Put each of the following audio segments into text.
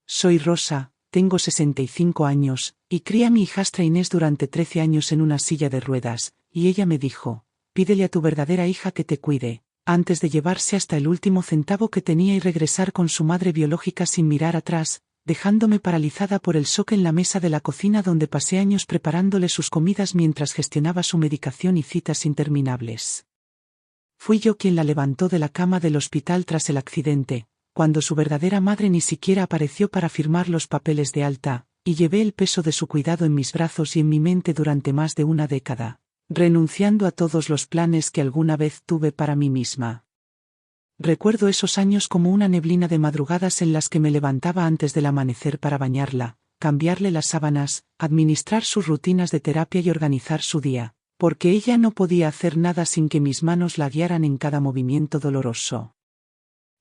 Soy Rosa, tengo 65 años, y crié a mi hijastra Inés durante 13 años en una silla de ruedas, y ella me dijo, pídele a tu verdadera hija que te cuide, antes de llevarse hasta el último centavo que tenía y regresar con su madre biológica sin mirar atrás, dejándome paralizada por el shock en la mesa de la cocina donde pasé años preparándole sus comidas mientras gestionaba su medicación y citas interminables. Fui yo quien la levantó de la cama del hospital tras el accidente, cuando su verdadera madre ni siquiera apareció para firmar los papeles de alta, y llevé el peso de su cuidado en mis brazos y en mi mente durante más de una década, renunciando a todos los planes que alguna vez tuve para mí misma. Recuerdo esos años como una neblina de madrugadas en las que me levantaba antes del amanecer para bañarla, cambiarle las sábanas, administrar sus rutinas de terapia y organizar su día, porque ella no podía hacer nada sin que mis manos la guiaran en cada movimiento doloroso.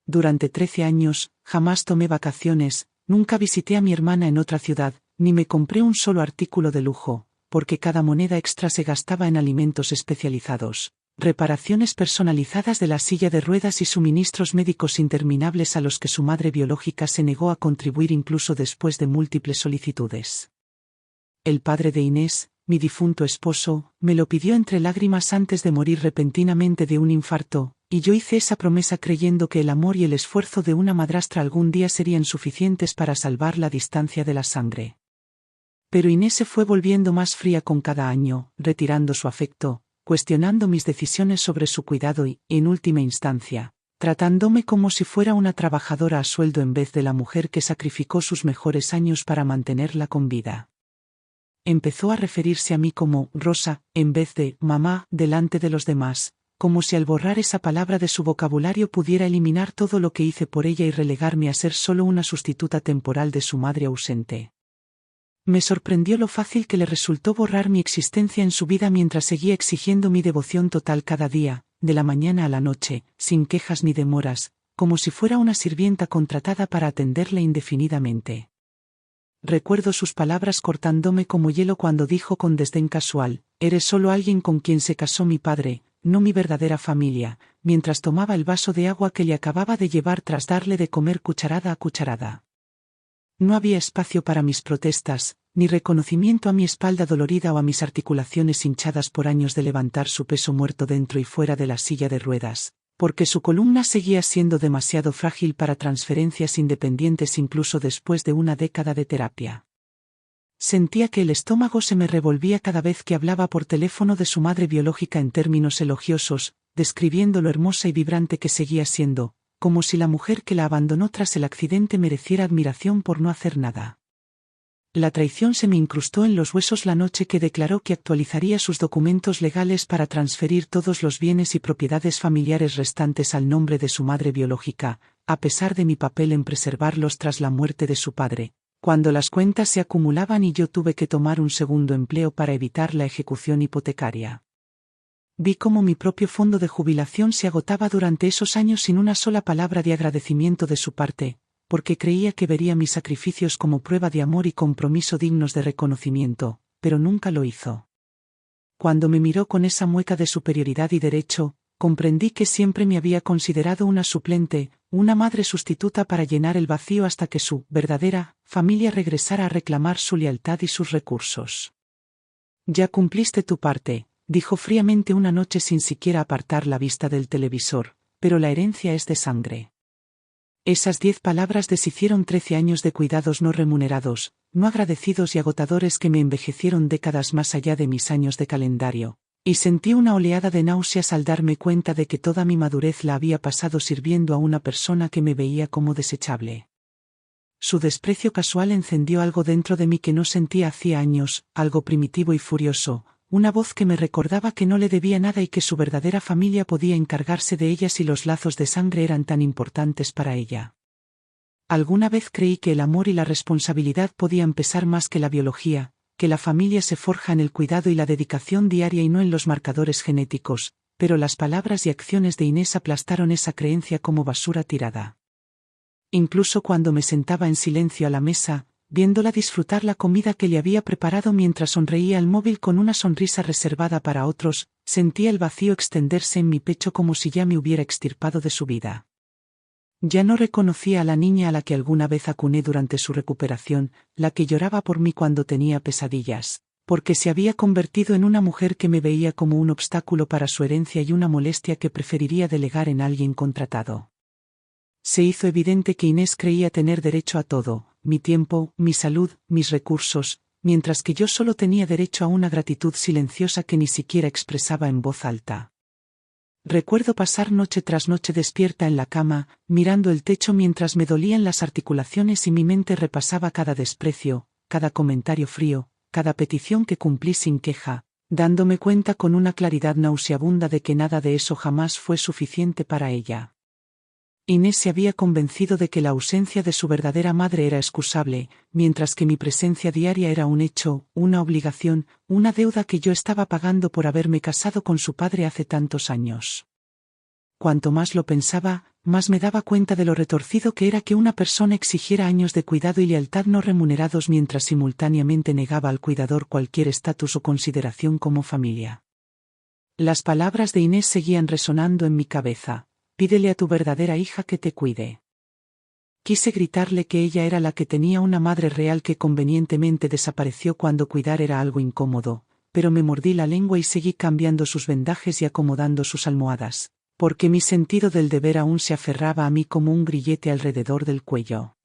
Durante 13 años, jamás tomé vacaciones, nunca visité a mi hermana en otra ciudad, ni me compré un solo artículo de lujo, porque cada moneda extra se gastaba en alimentos especializados, reparaciones personalizadas de la silla de ruedas y suministros médicos interminables a los que su madre biológica se negó a contribuir incluso después de múltiples solicitudes. El padre de Inés, mi difunto esposo, me lo pidió entre lágrimas antes de morir repentinamente de un infarto, y yo hice esa promesa creyendo que el amor y el esfuerzo de una madrastra algún día serían suficientes para salvar la distancia de la sangre. Pero Inés se fue volviendo más fría con cada año, retirando su afecto, cuestionando mis decisiones sobre su cuidado y, en última instancia, tratándome como si fuera una trabajadora a sueldo en vez de la mujer que sacrificó sus mejores años para mantenerla con vida. Empezó a referirse a mí como Rosa, en vez de mamá, delante de los demás, como si al borrar esa palabra de su vocabulario pudiera eliminar todo lo que hice por ella y relegarme a ser solo una sustituta temporal de su madre ausente. Me sorprendió lo fácil que le resultó borrar mi existencia en su vida mientras seguía exigiendo mi devoción total cada día, de la mañana a la noche, sin quejas ni demoras, como si fuera una sirvienta contratada para atenderle indefinidamente. Recuerdo sus palabras cortándome como hielo cuando dijo con desdén casual, «Eres solo alguien con quien se casó mi padre, no mi verdadera familia», mientras tomaba el vaso de agua que le acababa de llevar tras darle de comer cucharada a cucharada. No había espacio para mis protestas, ni reconocimiento a mi espalda dolorida o a mis articulaciones hinchadas por años de levantar su peso muerto dentro y fuera de la silla de ruedas, porque su columna seguía siendo demasiado frágil para transferencias independientes incluso después de una década de terapia. Sentía que el estómago se me revolvía cada vez que hablaba por teléfono de su madre biológica en términos elogiosos, describiendo lo hermosa y vibrante que seguía siendo, como si la mujer que la abandonó tras el accidente mereciera admiración por no hacer nada. La traición se me incrustó en los huesos la noche que declaró que actualizaría sus documentos legales para transferir todos los bienes y propiedades familiares restantes al nombre de su madre biológica, a pesar de mi papel en preservarlos tras la muerte de su padre, cuando las cuentas se acumulaban y yo tuve que tomar un segundo empleo para evitar la ejecución hipotecaria. Vi cómo mi propio fondo de jubilación se agotaba durante esos años sin una sola palabra de agradecimiento de su parte, porque creía que vería mis sacrificios como prueba de amor y compromiso dignos de reconocimiento, pero nunca lo hizo. Cuando me miró con esa mueca de superioridad y derecho, comprendí que siempre me había considerado una suplente, una madre sustituta para llenar el vacío hasta que su verdadera familia regresara a reclamar su lealtad y sus recursos. «Ya cumpliste tu parte», dijo fríamente una noche sin siquiera apartar la vista del televisor, «pero la herencia es de sangre». Esas 10 palabras deshicieron 13 años de cuidados no remunerados, no agradecidos y agotadores que me envejecieron décadas más allá de mis años de calendario, y sentí una oleada de náuseas al darme cuenta de que toda mi madurez la había pasado sirviendo a una persona que me veía como desechable. Su desprecio casual encendió algo dentro de mí que no sentía hacía años, algo primitivo y furioso, una voz que me recordaba que no le debía nada y que su verdadera familia podía encargarse de ella si los lazos de sangre eran tan importantes para ella. Alguna vez creí que el amor y la responsabilidad podían pesar más que la biología, que la familia se forja en el cuidado y la dedicación diaria y no en los marcadores genéticos, pero las palabras y acciones de Inés aplastaron esa creencia como basura tirada. Incluso cuando me sentaba en silencio a la mesa, viéndola disfrutar la comida que le había preparado mientras sonreía al móvil con una sonrisa reservada para otros, sentía el vacío extenderse en mi pecho como si ya me hubiera extirpado de su vida. Ya no reconocía a la niña a la que alguna vez acuné durante su recuperación, la que lloraba por mí cuando tenía pesadillas, porque se había convertido en una mujer que me veía como un obstáculo para su herencia y una molestia que preferiría delegar en alguien contratado. Se hizo evidente que Inés creía tener derecho a todo, mi tiempo, mi salud, mis recursos, mientras que yo solo tenía derecho a una gratitud silenciosa que ni siquiera expresaba en voz alta. Recuerdo pasar noche tras noche despierta en la cama, mirando el techo mientras me dolían las articulaciones y mi mente repasaba cada desprecio, cada comentario frío, cada petición que cumplí sin queja, dándome cuenta con una claridad nauseabunda de que nada de eso jamás fue suficiente para ella. Inés se había convencido de que la ausencia de su verdadera madre era excusable, mientras que mi presencia diaria era un hecho, una obligación, una deuda que yo estaba pagando por haberme casado con su padre hace tantos años. Cuanto más lo pensaba, más me daba cuenta de lo retorcido que era que una persona exigiera años de cuidado y lealtad no remunerados mientras simultáneamente negaba al cuidador cualquier estatus o consideración como familia. Las palabras de Inés seguían resonando en mi cabeza. Pídele a tu verdadera hija que te cuide. Quise gritarle que ella era la que tenía una madre real que convenientemente desapareció cuando cuidar era algo incómodo, pero me mordí la lengua y seguí cambiando sus vendajes y acomodando sus almohadas, porque mi sentido del deber aún se aferraba a mí como un grillete alrededor del cuello.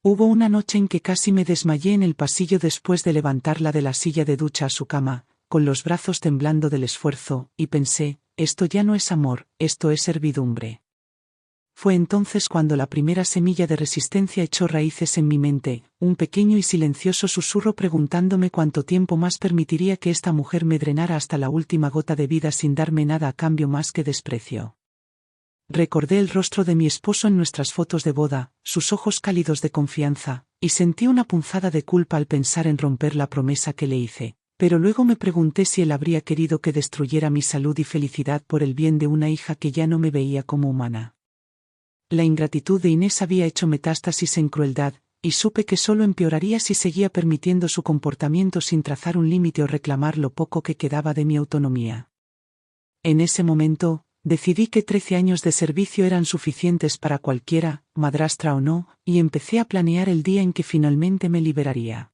Hubo una noche en que casi me desmayé en el pasillo después de levantarla de la silla de ducha a su cama, con los brazos temblando del esfuerzo, y pensé, esto ya no es amor, esto es servidumbre. Fue entonces cuando la primera semilla de resistencia echó raíces en mi mente, un pequeño y silencioso susurro preguntándome cuánto tiempo más permitiría que esta mujer me drenara hasta la última gota de vida sin darme nada a cambio más que desprecio. Recordé el rostro de mi esposo en nuestras fotos de boda, sus ojos cálidos de confianza, y sentí una punzada de culpa al pensar en romper la promesa que le hice. Pero luego me pregunté si él habría querido que destruyera mi salud y felicidad por el bien de una hija que ya no me veía como humana. La ingratitud de Inés había hecho metástasis en crueldad, y supe que solo empeoraría si seguía permitiendo su comportamiento sin trazar un límite o reclamar lo poco que quedaba de mi autonomía. En ese momento, decidí que 13 años de servicio eran suficientes para cualquiera, madrastra o no, y empecé a planear el día en que finalmente me liberaría.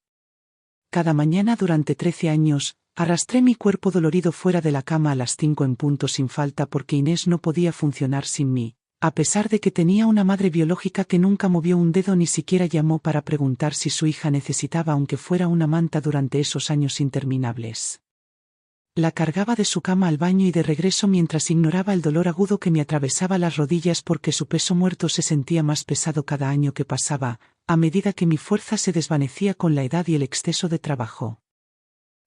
Cada mañana durante 13 años, arrastré mi cuerpo dolorido fuera de la cama a las 5 en punto sin falta porque Inés no podía funcionar sin mí, a pesar de que tenía una madre biológica que nunca movió un dedo ni siquiera llamó para preguntar si su hija necesitaba aunque fuera una manta durante esos años interminables. La cargaba de su cama al baño y de regreso mientras ignoraba el dolor agudo que me atravesaba las rodillas porque su peso muerto se sentía más pesado cada año que pasaba, a medida que mi fuerza se desvanecía con la edad y el exceso de trabajo.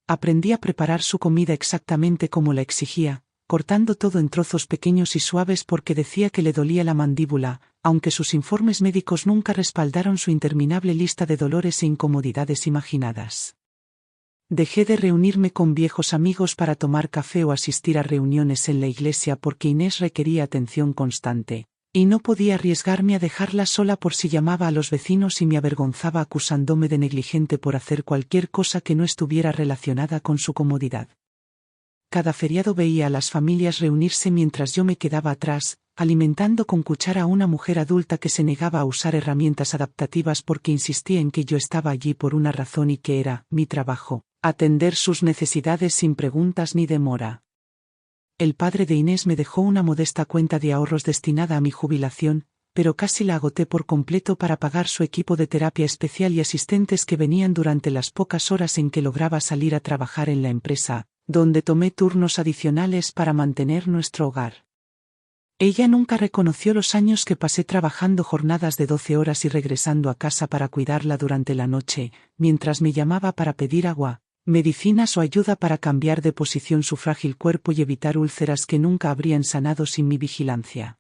Aprendí a preparar su comida exactamente como la exigía, cortando todo en trozos pequeños y suaves porque decía que le dolía la mandíbula, aunque sus informes médicos nunca respaldaron su interminable lista de dolores e incomodidades imaginadas. Dejé de reunirme con viejos amigos para tomar café o asistir a reuniones en la iglesia porque Inés requería atención constante, y no podía arriesgarme a dejarla sola por si llamaba a los vecinos y me avergonzaba acusándome de negligente por hacer cualquier cosa que no estuviera relacionada con su comodidad. Cada feriado veía a las familias reunirse mientras yo me quedaba atrás, alimentando con cuchara a una mujer adulta que se negaba a usar herramientas adaptativas porque insistía en que yo estaba allí por una razón y que era mi trabajo, atender sus necesidades sin preguntas ni demora. El padre de Inés me dejó una modesta cuenta de ahorros destinada a mi jubilación, pero casi la agoté por completo para pagar su equipo de terapia especial y asistentes que venían durante las pocas horas en que lograba salir a trabajar en la empresa, donde tomé turnos adicionales para mantener nuestro hogar. Ella nunca reconoció los años que pasé trabajando jornadas de 12 horas y regresando a casa para cuidarla durante la noche, mientras me llamaba para pedir agua, medicinas o ayuda para cambiar de posición su frágil cuerpo y evitar úlceras que nunca habrían sanado sin mi vigilancia.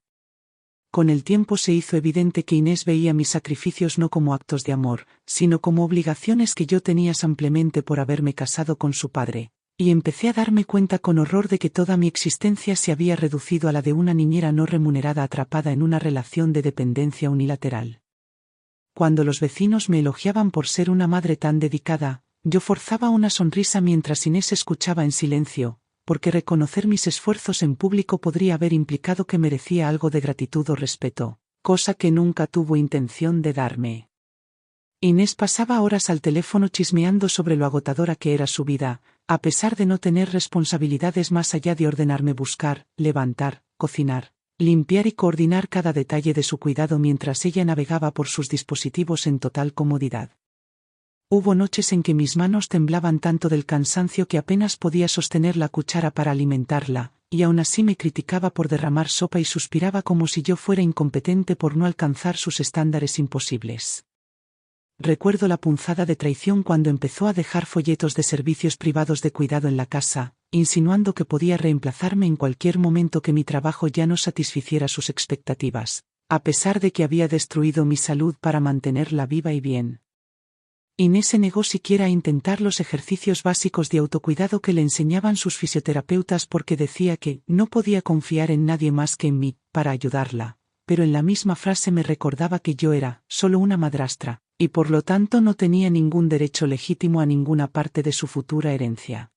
Con el tiempo se hizo evidente que Inés veía mis sacrificios no como actos de amor, sino como obligaciones que yo tenía simplemente por haberme casado con su padre, y empecé a darme cuenta con horror de que toda mi existencia se había reducido a la de una niñera no remunerada atrapada en una relación de dependencia unilateral. Cuando los vecinos me elogiaban por ser una madre tan dedicada, yo forzaba una sonrisa mientras Inés escuchaba en silencio, porque reconocer mis esfuerzos en público podría haber implicado que merecía algo de gratitud o respeto, cosa que nunca tuvo intención de darme. Inés pasaba horas al teléfono chismeando sobre lo agotadora que era su vida, a pesar de no tener responsabilidades más allá de ordenarme buscar, levantar, cocinar, limpiar y coordinar cada detalle de su cuidado mientras ella navegaba por sus dispositivos en total comodidad. Hubo noches en que mis manos temblaban tanto del cansancio que apenas podía sostener la cuchara para alimentarla, y aún así me criticaba por derramar sopa y suspiraba como si yo fuera incompetente por no alcanzar sus estándares imposibles. Recuerdo la punzada de traición cuando empezó a dejar folletos de servicios privados de cuidado en la casa, insinuando que podía reemplazarme en cualquier momento que mi trabajo ya no satisficiera sus expectativas, a pesar de que había destruido mi salud para mantenerla viva y bien. Inés se negó siquiera a intentar los ejercicios básicos de autocuidado que le enseñaban sus fisioterapeutas porque decía que no podía confiar en nadie más que en mí, para ayudarla, pero en la misma frase me recordaba que yo era solo una madrastra, y por lo tanto no tenía ningún derecho legítimo a ninguna parte de su futura herencia.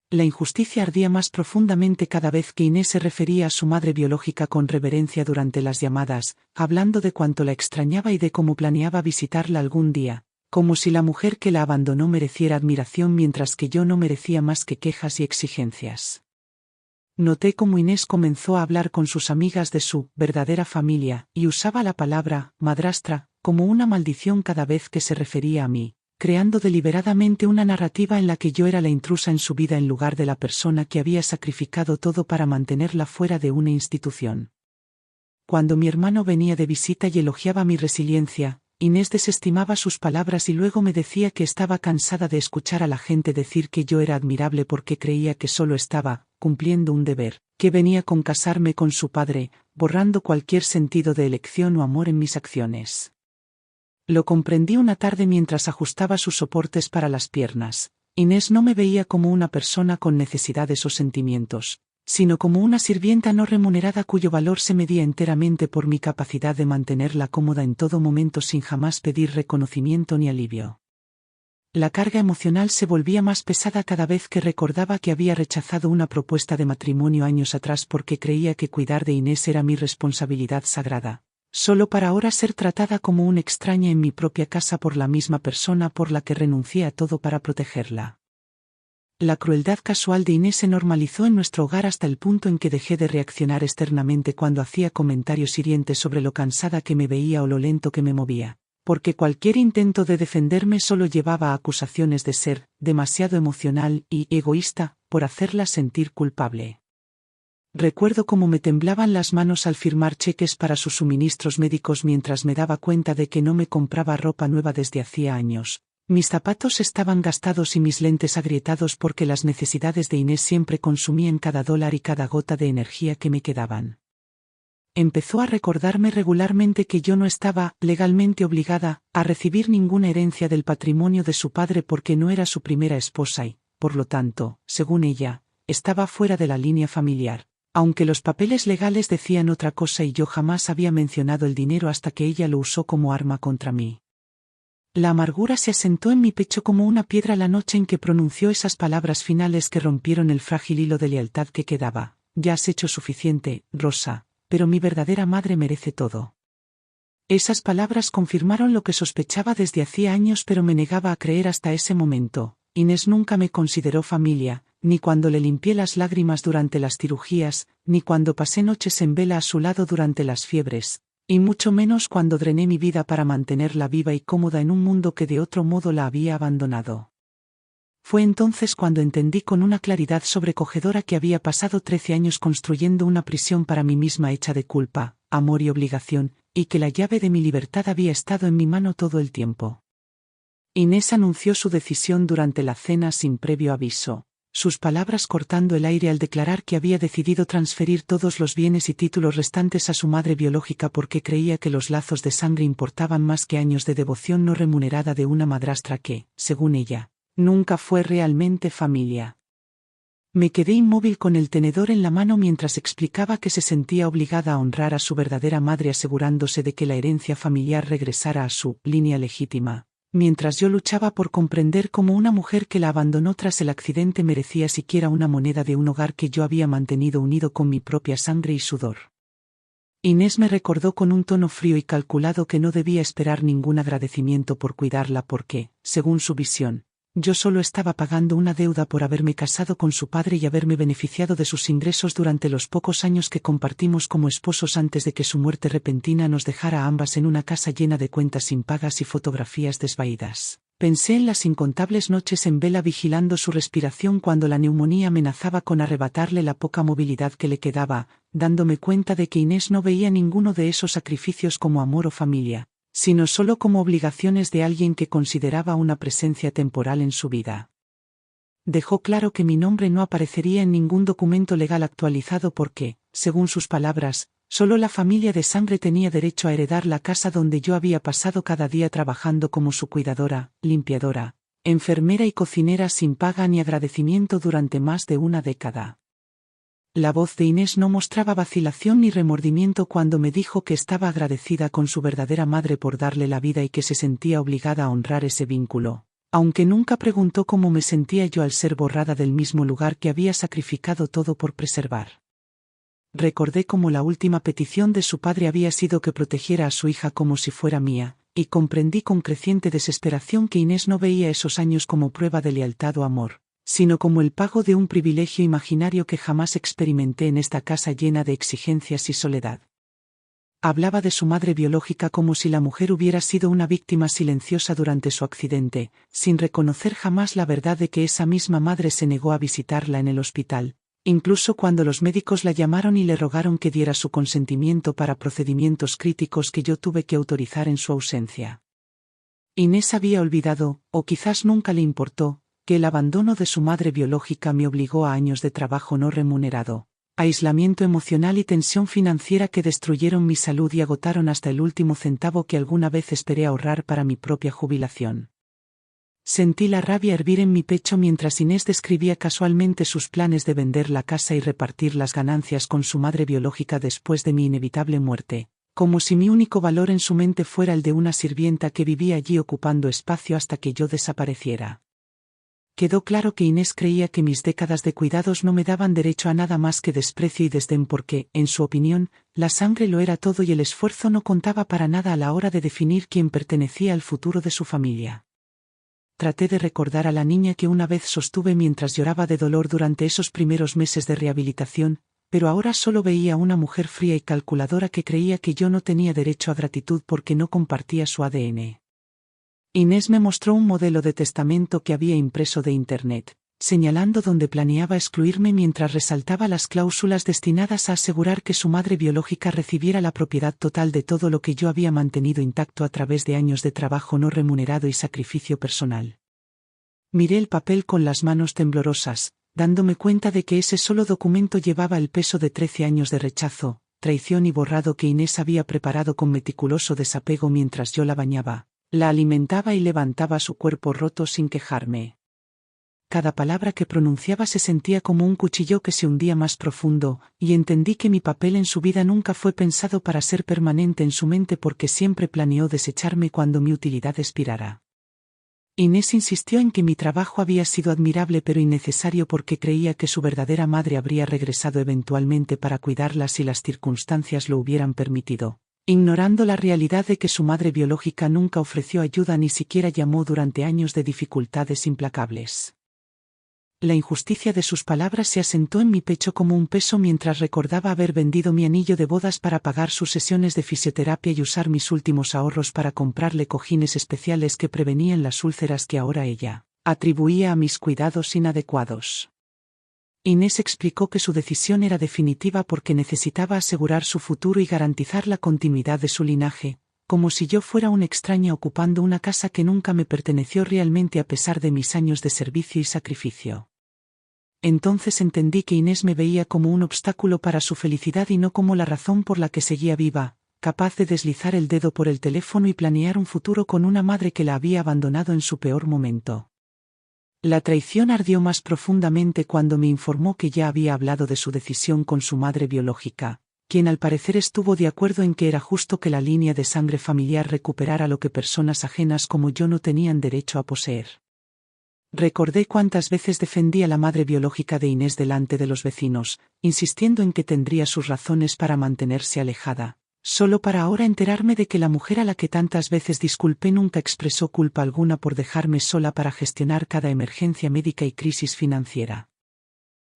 La injusticia ardía más profundamente cada vez que Inés se refería a su madre biológica con reverencia durante las llamadas, hablando de cuánto la extrañaba y de cómo planeaba visitarla algún día, como si la mujer que la abandonó mereciera admiración mientras que yo no merecía más que quejas y exigencias. Noté cómo Inés comenzó a hablar con sus amigas de su verdadera familia, y usaba la palabra madrastra como una maldición cada vez que se refería a mí, creando deliberadamente una narrativa en la que yo era la intrusa en su vida en lugar de la persona que había sacrificado todo para mantenerla fuera de una institución. Cuando mi hermano venía de visita y elogiaba mi resiliencia, Inés desestimaba sus palabras y luego me decía que estaba cansada de escuchar a la gente decir que yo era admirable porque creía que solo estaba cumpliendo un deber, que venía con casarme con su padre, borrando cualquier sentido de elección o amor en mis acciones. Lo comprendí una tarde mientras ajustaba sus soportes para las piernas. Inés no me veía como una persona con necesidades o sentimientos, sino como una sirvienta no remunerada cuyo valor se medía enteramente por mi capacidad de mantenerla cómoda en todo momento sin jamás pedir reconocimiento ni alivio. La carga emocional se volvía más pesada cada vez que recordaba que había rechazado una propuesta de matrimonio años atrás porque creía que cuidar de Inés era mi responsabilidad sagrada, solo para ahora ser tratada como una extraña en mi propia casa por la misma persona por la que renuncié a todo para protegerla. La crueldad casual de Inés se normalizó en nuestro hogar hasta el punto en que dejé de reaccionar externamente cuando hacía comentarios hirientes sobre lo cansada que me veía o lo lento que me movía, porque cualquier intento de defenderme solo llevaba a acusaciones de ser demasiado emocional y egoísta por hacerla sentir culpable. Recuerdo cómo me temblaban las manos al firmar cheques para sus suministros médicos mientras me daba cuenta de que no me compraba ropa nueva desde hacía años. Mis zapatos estaban gastados y mis lentes agrietados porque las necesidades de Inés siempre consumían cada dólar y cada gota de energía que me quedaban. Empezó a recordarme regularmente que yo no estaba legalmente obligada a recibir ninguna herencia del patrimonio de su padre porque no era su primera esposa y, por lo tanto, según ella, estaba fuera de la línea familiar, aunque los papeles legales decían otra cosa y yo jamás había mencionado el dinero hasta que ella lo usó como arma contra mí. La amargura se asentó en mi pecho como una piedra la noche en que pronunció esas palabras finales que rompieron el frágil hilo de lealtad que quedaba. Ya has hecho suficiente, Rosa, pero mi verdadera madre merece todo. Esas palabras confirmaron lo que sospechaba desde hacía años pero me negaba a creer hasta ese momento. Inés nunca me consideró familia, ni cuando le limpié las lágrimas durante las cirugías, ni cuando pasé noches en vela a su lado durante las fiebres. Y mucho menos cuando drené mi vida para mantenerla viva y cómoda en un mundo que de otro modo la había abandonado. Fue entonces cuando entendí con una claridad sobrecogedora que había pasado 13 años construyendo una prisión para mí misma hecha de culpa, amor y obligación, y que la llave de mi libertad había estado en mi mano todo el tiempo. Inés anunció su decisión durante la cena sin previo aviso. Sus palabras cortando el aire al declarar que había decidido transferir todos los bienes y títulos restantes a su madre biológica porque creía que los lazos de sangre importaban más que años de devoción no remunerada de una madrastra que, según ella, nunca fue realmente familia. Me quedé inmóvil con el tenedor en la mano mientras explicaba que se sentía obligada a honrar a su verdadera madre asegurándose de que la herencia familiar regresara a su línea legítima. Mientras yo luchaba por comprender cómo una mujer que la abandonó tras el accidente merecía siquiera una moneda de un hogar que yo había mantenido unido con mi propia sangre y sudor. Inés me recordó con un tono frío y calculado que no debía esperar ningún agradecimiento por cuidarla porque, según su visión, yo solo estaba pagando una deuda por haberme casado con su padre y haberme beneficiado de sus ingresos durante los pocos años que compartimos como esposos antes de que su muerte repentina nos dejara a ambas en una casa llena de cuentas impagas y fotografías desvaídas. Pensé en las incontables noches en vela vigilando su respiración cuando la neumonía amenazaba con arrebatarle la poca movilidad que le quedaba, dándome cuenta de que Inés no veía ninguno de esos sacrificios como amor o familia, sino solo como obligaciones de alguien que consideraba una presencia temporal en su vida. Dejó claro que mi nombre no aparecería en ningún documento legal actualizado porque, según sus palabras, solo la familia de sangre tenía derecho a heredar la casa donde yo había pasado cada día trabajando como su cuidadora, limpiadora, enfermera y cocinera sin paga ni agradecimiento durante más de una década. La voz de Inés no mostraba vacilación ni remordimiento cuando me dijo que estaba agradecida con su verdadera madre por darle la vida y que se sentía obligada a honrar ese vínculo, aunque nunca preguntó cómo me sentía yo al ser borrada del mismo lugar que había sacrificado todo por preservar. Recordé cómo la última petición de su padre había sido que protegiera a su hija como si fuera mía, y comprendí con creciente desesperación que Inés no veía esos años como prueba de lealtad o amor, sino como el pago de un privilegio imaginario que jamás experimenté en esta casa llena de exigencias y soledad. Hablaba de su madre biológica como si la mujer hubiera sido una víctima silenciosa durante su accidente, sin reconocer jamás la verdad de que esa misma madre se negó a visitarla en el hospital, incluso cuando los médicos la llamaron y le rogaron que diera su consentimiento para procedimientos críticos que yo tuve que autorizar en su ausencia. Inés había olvidado, o quizás nunca le importó, que el abandono de su madre biológica me obligó a años de trabajo no remunerado, aislamiento emocional y tensión financiera que destruyeron mi salud y agotaron hasta el último centavo que alguna vez esperé ahorrar para mi propia jubilación. Sentí la rabia hervir en mi pecho mientras Inés describía casualmente sus planes de vender la casa y repartir las ganancias con su madre biológica después de mi inevitable muerte, como si mi único valor en su mente fuera el de una sirvienta que vivía allí ocupando espacio hasta que yo desapareciera. Quedó claro que Inés creía que mis décadas de cuidados no me daban derecho a nada más que desprecio y desdén porque, en su opinión, la sangre lo era todo y el esfuerzo no contaba para nada a la hora de definir quién pertenecía al futuro de su familia. Traté de recordar a la niña que una vez sostuve mientras lloraba de dolor durante esos primeros meses de rehabilitación, pero ahora solo veía a una mujer fría y calculadora que creía que yo no tenía derecho a gratitud porque no compartía su ADN. Inés me mostró un modelo de testamento que había impreso de Internet, señalando dónde planeaba excluirme mientras resaltaba las cláusulas destinadas a asegurar que su madre biológica recibiera la propiedad total de todo lo que yo había mantenido intacto a través de años de trabajo no remunerado y sacrificio personal. Miré el papel con las manos temblorosas, dándome cuenta de que ese solo documento llevaba el peso de 13 años de rechazo, traición y borrado que Inés había preparado con meticuloso desapego mientras yo la bañaba, la alimentaba y levantaba su cuerpo roto sin quejarme. Cada palabra que pronunciaba se sentía como un cuchillo que se hundía más profundo, y entendí que mi papel en su vida nunca fue pensado para ser permanente en su mente porque siempre planeó desecharme cuando mi utilidad expirara. Inés insistió en que mi trabajo había sido admirable pero innecesario porque creía que su verdadera madre habría regresado eventualmente para cuidarla si las circunstancias lo hubieran permitido, ignorando la realidad de que su madre biológica nunca ofreció ayuda ni siquiera llamó durante años de dificultades implacables. La injusticia de sus palabras se asentó en mi pecho como un peso mientras recordaba haber vendido mi anillo de bodas para pagar sus sesiones de fisioterapia y usar mis últimos ahorros para comprarle cojines especiales que prevenían las úlceras que ahora ella atribuía a mis cuidados inadecuados. Inés explicó que su decisión era definitiva porque necesitaba asegurar su futuro y garantizar la continuidad de su linaje, como si yo fuera una extraña ocupando una casa que nunca me perteneció realmente a pesar de mis años de servicio y sacrificio. Entonces entendí que Inés me veía como un obstáculo para su felicidad y no como la razón por la que seguía viva, capaz de deslizar el dedo por el teléfono y planear un futuro con una madre que la había abandonado en su peor momento. La traición ardió más profundamente cuando me informó que ya había hablado de su decisión con su madre biológica, quien al parecer estuvo de acuerdo en que era justo que la línea de sangre familiar recuperara lo que personas ajenas como yo no tenían derecho a poseer. Recordé cuántas veces defendí a la madre biológica de Inés delante de los vecinos, insistiendo en que tendría sus razones para mantenerse alejada, Solo para ahora enterarme de que la mujer a la que tantas veces disculpé nunca expresó culpa alguna por dejarme sola para gestionar cada emergencia médica y crisis financiera.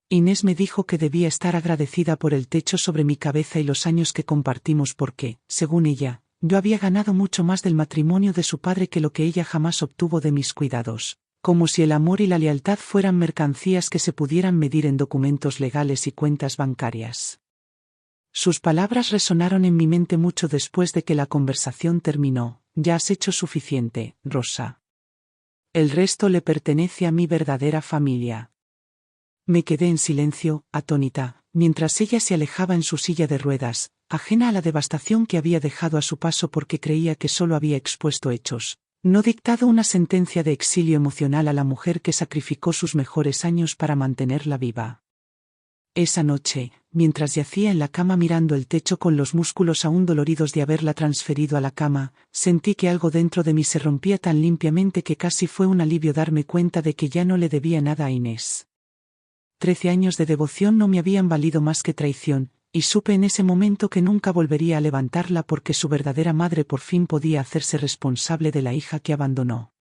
Inés me dijo que debía estar agradecida por el techo sobre mi cabeza y los años que compartimos porque, según ella, yo había ganado mucho más del matrimonio de su padre que lo que ella jamás obtuvo de mis cuidados, como si el amor y la lealtad fueran mercancías que se pudieran medir en documentos legales y cuentas bancarias. Sus palabras resonaron en mi mente mucho después de que la conversación terminó. Ya has hecho suficiente, Rosa. El resto le pertenece a mi verdadera familia. Me quedé en silencio, atónita, mientras ella se alejaba en su silla de ruedas, ajena a la devastación que había dejado a su paso porque creía que solo había expuesto hechos, no dictado una sentencia de exilio emocional a la mujer que sacrificó sus mejores años para mantenerla viva. Esa noche, mientras yacía en la cama mirando el techo con los músculos aún doloridos de haberla transferido a la cama, sentí que algo dentro de mí se rompía tan limpiamente que casi fue un alivio darme cuenta de que ya no le debía nada a Inés. 13 años de devoción no me habían valido más que traición, y supe en ese momento que nunca volvería a levantarla porque su verdadera madre por fin podía hacerse responsable de la hija que abandonó.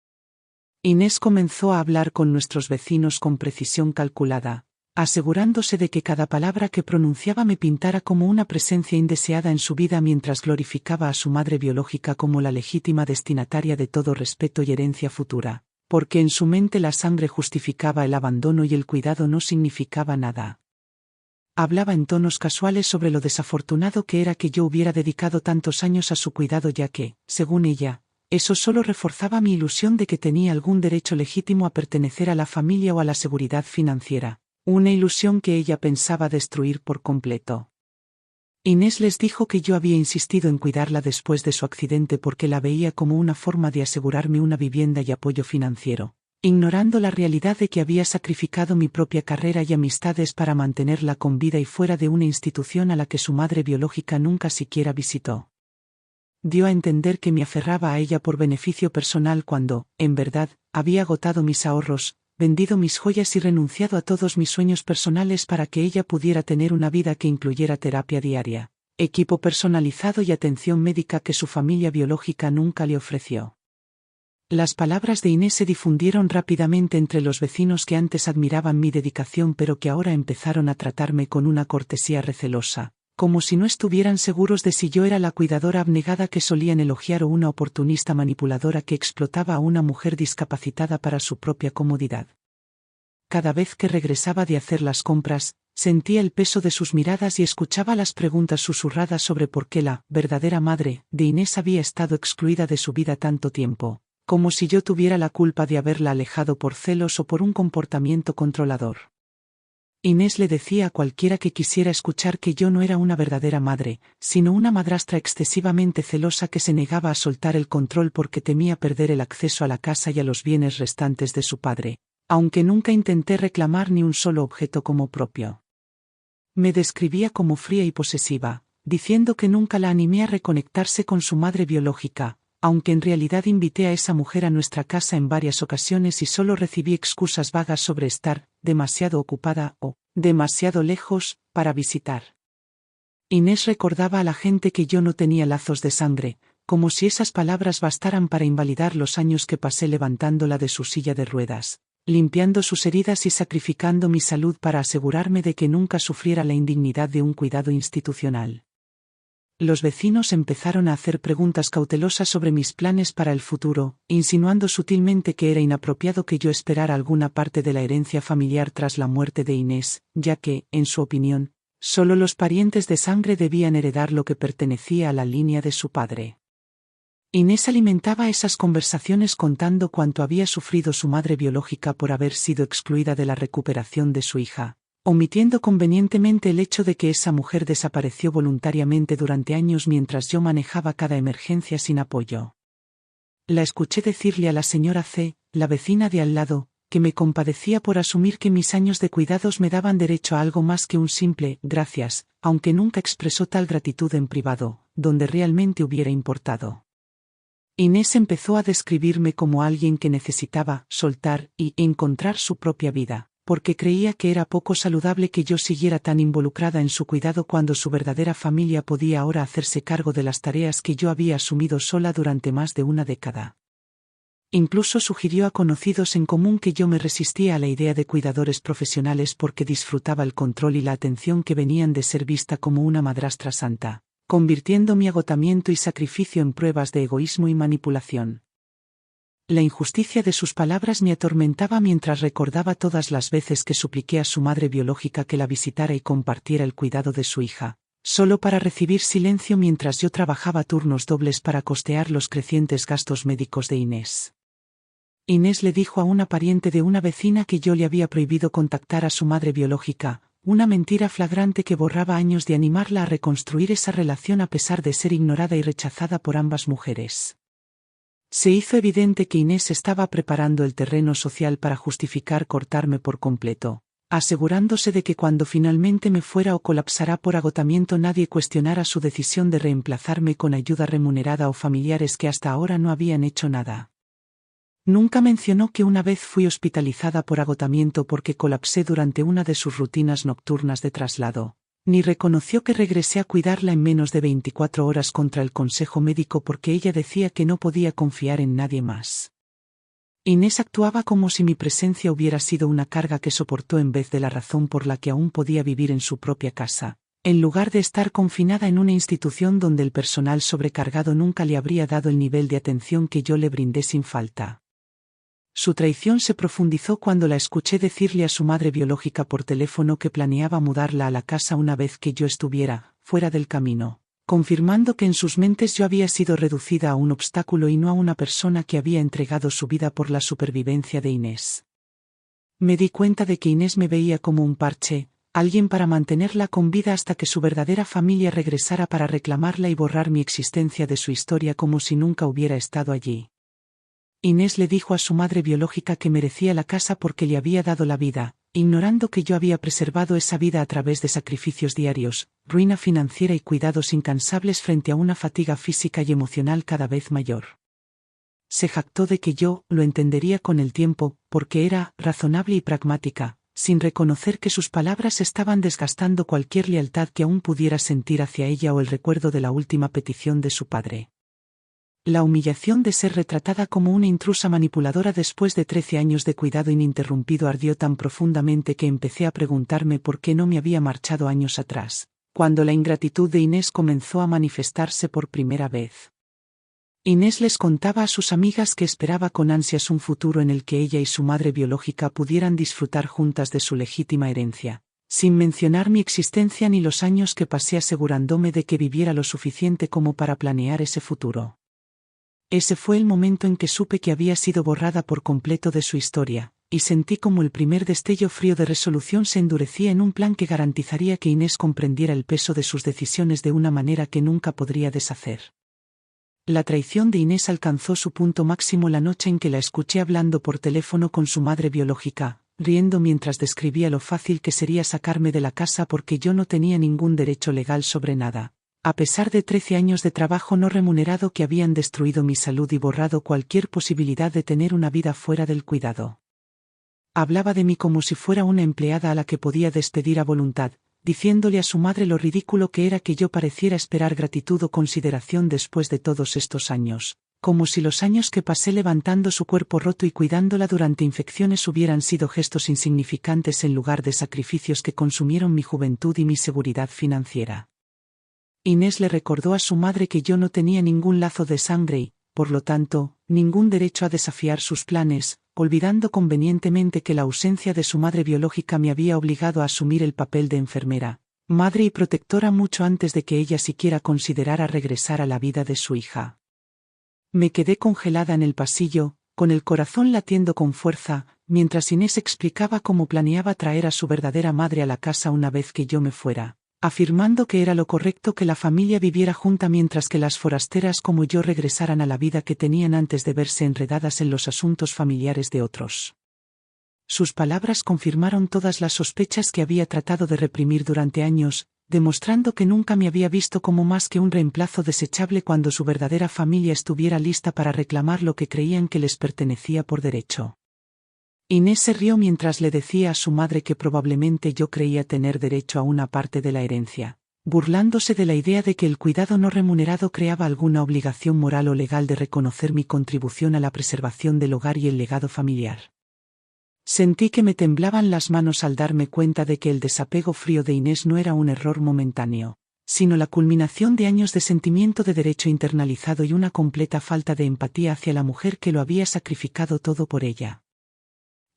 Inés comenzó a hablar con nuestros vecinos con precisión calculada, asegurándose de que cada palabra que pronunciaba me pintara como una presencia indeseada en su vida mientras glorificaba a su madre biológica como la legítima destinataria de todo respeto y herencia futura, porque en su mente la sangre justificaba el abandono y el cuidado no significaba nada. Hablaba en tonos casuales sobre lo desafortunado que era que yo hubiera dedicado tantos años a su cuidado ya que, según ella, eso solo reforzaba mi ilusión de que tenía algún derecho legítimo a pertenecer a la familia o a la seguridad financiera, una ilusión que ella pensaba destruir por completo. Inés les dijo que yo había insistido en cuidarla después de su accidente porque la veía como una forma de asegurarme una vivienda y apoyo financiero, ignorando la realidad de que había sacrificado mi propia carrera y amistades para mantenerla con vida y fuera de una institución a la que su madre biológica nunca siquiera visitó. Dio a entender que me aferraba a ella por beneficio personal cuando, en verdad, había agotado mis ahorros, vendido mis joyas y renunciado a todos mis sueños personales para que ella pudiera tener una vida que incluyera terapia diaria, equipo personalizado y atención médica que su familia biológica nunca le ofreció. Las palabras de Inés se difundieron rápidamente entre los vecinos que antes admiraban mi dedicación pero que ahora empezaron a tratarme con una cortesía recelosa, como si no estuvieran seguros de si yo era la cuidadora abnegada que solían elogiar o una oportunista manipuladora que explotaba a una mujer discapacitada para su propia comodidad. Cada vez que regresaba de hacer las compras, sentía el peso de sus miradas y escuchaba las preguntas susurradas sobre por qué la verdadera madre de Inés había estado excluida de su vida tanto tiempo, como si yo tuviera la culpa de haberla alejado por celos o por un comportamiento controlador. Inés le decía a cualquiera que quisiera escuchar que yo no era una verdadera madre, sino una madrastra excesivamente celosa que se negaba a soltar el control porque temía perder el acceso a la casa y a los bienes restantes de su padre, aunque nunca intenté reclamar ni un solo objeto como propio. Me describía como fría y posesiva, diciendo que nunca la animé a reconectarse con su madre biológica, aunque en realidad invité a esa mujer a nuestra casa en varias ocasiones y solo recibí excusas vagas sobre estar demasiado ocupada o demasiado lejos para visitar. Inés recordaba a la gente que yo no tenía lazos de sangre, como si esas palabras bastaran para invalidar los años que pasé levantándola de su silla de ruedas, limpiando sus heridas y sacrificando mi salud para asegurarme de que nunca sufriera la indignidad de un cuidado institucional. Los vecinos empezaron a hacer preguntas cautelosas sobre mis planes para el futuro, insinuando sutilmente que era inapropiado que yo esperara alguna parte de la herencia familiar tras la muerte de Inés, ya que, en su opinión, solo los parientes de sangre debían heredar lo que pertenecía a la línea de su padre. Inés alimentaba esas conversaciones contando cuánto había sufrido su madre biológica por haber sido excluida de la recuperación de su hija, omitiendo convenientemente el hecho de que esa mujer desapareció voluntariamente durante años mientras yo manejaba cada emergencia sin apoyo. La escuché decirle a la señora C., la vecina de al lado, que me compadecía por asumir que mis años de cuidados me daban derecho a algo más que un simple «gracias», aunque nunca expresó tal gratitud en privado, donde realmente hubiera importado. Inés empezó a describirme como alguien que necesitaba soltar y encontrar su propia vida, porque creía que era poco saludable que yo siguiera tan involucrada en su cuidado cuando su verdadera familia podía ahora hacerse cargo de las tareas que yo había asumido sola durante más de una década. Incluso sugirió a conocidos en común que yo me resistía a la idea de cuidadores profesionales porque disfrutaba el control y la atención que venían de ser vista como una madrastra santa, convirtiendo mi agotamiento y sacrificio en pruebas de egoísmo y manipulación. La injusticia de sus palabras me atormentaba mientras recordaba todas las veces que supliqué a su madre biológica que la visitara y compartiera el cuidado de su hija, solo para recibir silencio mientras yo trabajaba turnos dobles para costear los crecientes gastos médicos de Inés. Inés le dijo a una pariente de una vecina que yo le había prohibido contactar a su madre biológica, una mentira flagrante que borraba años de animarla a reconstruir esa relación a pesar de ser ignorada y rechazada por ambas mujeres. Se hizo evidente que Inés estaba preparando el terreno social para justificar cortarme por completo, asegurándose de que cuando finalmente me fuera o colapsara por agotamiento nadie cuestionara su decisión de reemplazarme con ayuda remunerada o familiares que hasta ahora no habían hecho nada. Nunca mencionó que una vez fui hospitalizada por agotamiento porque colapsé durante una de sus rutinas nocturnas de traslado, ni reconoció que regresé a cuidarla en menos de 24 horas contra el consejo médico porque ella decía que no podía confiar en nadie más. Inés actuaba como si mi presencia hubiera sido una carga que soportó en vez de la razón por la que aún podía vivir en su propia casa, en lugar de estar confinada en una institución donde el personal sobrecargado nunca le habría dado el nivel de atención que yo le brindé sin falta. Su traición se profundizó cuando la escuché decirle a su madre biológica por teléfono que planeaba mudarla a la casa una vez que yo estuviera fuera del camino, confirmando que en sus mentes yo había sido reducida a un obstáculo y no a una persona que había entregado su vida por la supervivencia de Inés. Me di cuenta de que Inés me veía como un parche, alguien para mantenerla con vida hasta que su verdadera familia regresara para reclamarla y borrar mi existencia de su historia como si nunca hubiera estado allí. Inés le dijo a su madre biológica que merecía la casa porque le había dado la vida, ignorando que yo había preservado esa vida a través de sacrificios diarios, ruina financiera y cuidados incansables frente a una fatiga física y emocional cada vez mayor. Se jactó de que yo lo entendería con el tiempo, porque era razonable y pragmática, sin reconocer que sus palabras estaban desgastando cualquier lealtad que aún pudiera sentir hacia ella o el recuerdo de la última petición de su padre. La humillación de ser retratada como una intrusa manipuladora después de 13 años de cuidado ininterrumpido ardió tan profundamente que empecé a preguntarme por qué no me había marchado años atrás, cuando la ingratitud de Inés comenzó a manifestarse por primera vez. Inés les contaba a sus amigas que esperaba con ansias un futuro en el que ella y su madre biológica pudieran disfrutar juntas de su legítima herencia, sin mencionar mi existencia ni los años que pasé asegurándome de que viviera lo suficiente como para planear ese futuro. Ese fue el momento en que supe que había sido borrada por completo de su historia, y sentí como el primer destello frío de resolución se endurecía en un plan que garantizaría que Inés comprendiera el peso de sus decisiones de una manera que nunca podría deshacer. La traición de Inés alcanzó su punto máximo la noche en que la escuché hablando por teléfono con su madre biológica, riendo mientras describía lo fácil que sería sacarme de la casa porque yo no tenía ningún derecho legal sobre nada, a pesar de 13 años de trabajo no remunerado que habían destruido mi salud y borrado cualquier posibilidad de tener una vida fuera del cuidado. Hablaba de mí como si fuera una empleada a la que podía despedir a voluntad, diciéndole a su madre lo ridículo que era que yo pareciera esperar gratitud o consideración después de todos estos años, como si los años que pasé levantando su cuerpo roto y cuidándola durante infecciones hubieran sido gestos insignificantes en lugar de sacrificios que consumieron mi juventud y mi seguridad financiera. Inés le recordó a su madre que yo no tenía ningún lazo de sangre y, por lo tanto, ningún derecho a desafiar sus planes, olvidando convenientemente que la ausencia de su madre biológica me había obligado a asumir el papel de enfermera, madre y protectora mucho antes de que ella siquiera considerara regresar a la vida de su hija. Me quedé congelada en el pasillo, con el corazón latiendo con fuerza, mientras Inés explicaba cómo planeaba traer a su verdadera madre a la casa una vez que yo me fuera, afirmando que era lo correcto que la familia viviera junta mientras que las forasteras como yo regresaran a la vida que tenían antes de verse enredadas en los asuntos familiares de otros. Sus palabras confirmaron todas las sospechas que había tratado de reprimir durante años, demostrando que nunca me había visto como más que un reemplazo desechable cuando su verdadera familia estuviera lista para reclamar lo que creían que les pertenecía por derecho. Inés se rió mientras le decía a su madre que probablemente yo creía tener derecho a una parte de la herencia, burlándose de la idea de que el cuidado no remunerado creaba alguna obligación moral o legal de reconocer mi contribución a la preservación del hogar y el legado familiar. Sentí que me temblaban las manos al darme cuenta de que el desapego frío de Inés no era un error momentáneo, sino la culminación de años de sentimiento de derecho internalizado y una completa falta de empatía hacia la mujer que lo había sacrificado todo por ella.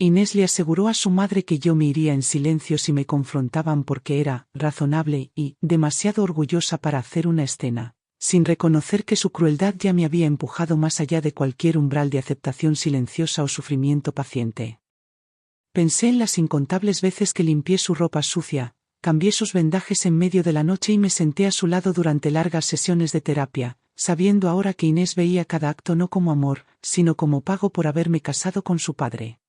Inés le aseguró a su madre que yo me iría en silencio si me confrontaban porque era razonable y demasiado orgullosa para hacer una escena, sin reconocer que su crueldad ya me había empujado más allá de cualquier umbral de aceptación silenciosa o sufrimiento paciente. Pensé en las incontables veces que limpié su ropa sucia, cambié sus vendajes en medio de la noche y me senté a su lado durante largas sesiones de terapia, sabiendo ahora que Inés veía cada acto no como amor, sino como pago por haberme casado con su padre.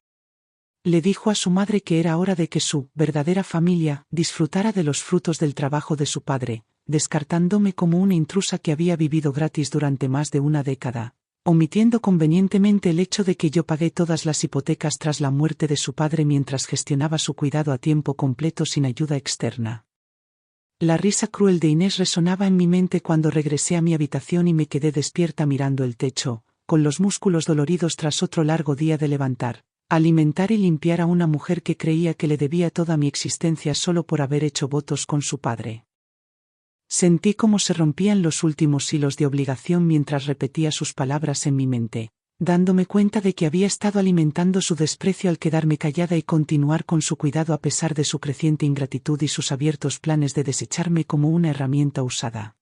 Le dijo a su madre que era hora de que su verdadera familia disfrutara de los frutos del trabajo de su padre, descartándome como una intrusa que había vivido gratis durante más de una década, omitiendo convenientemente el hecho de que yo pagué todas las hipotecas tras la muerte de su padre mientras gestionaba su cuidado a tiempo completo sin ayuda externa. La risa cruel de Inés resonaba en mi mente cuando regresé a mi habitación y me quedé despierta mirando el techo, con los músculos doloridos tras otro largo día de levantar, alimentar y limpiar a una mujer que creía que le debía toda mi existencia solo por haber hecho votos con su padre. Sentí cómo se rompían los últimos hilos de obligación mientras repetía sus palabras en mi mente, dándome cuenta de que había estado alimentando su desprecio al quedarme callada y continuar con su cuidado a pesar de su creciente ingratitud y sus abiertos planes de desecharme como una herramienta usada.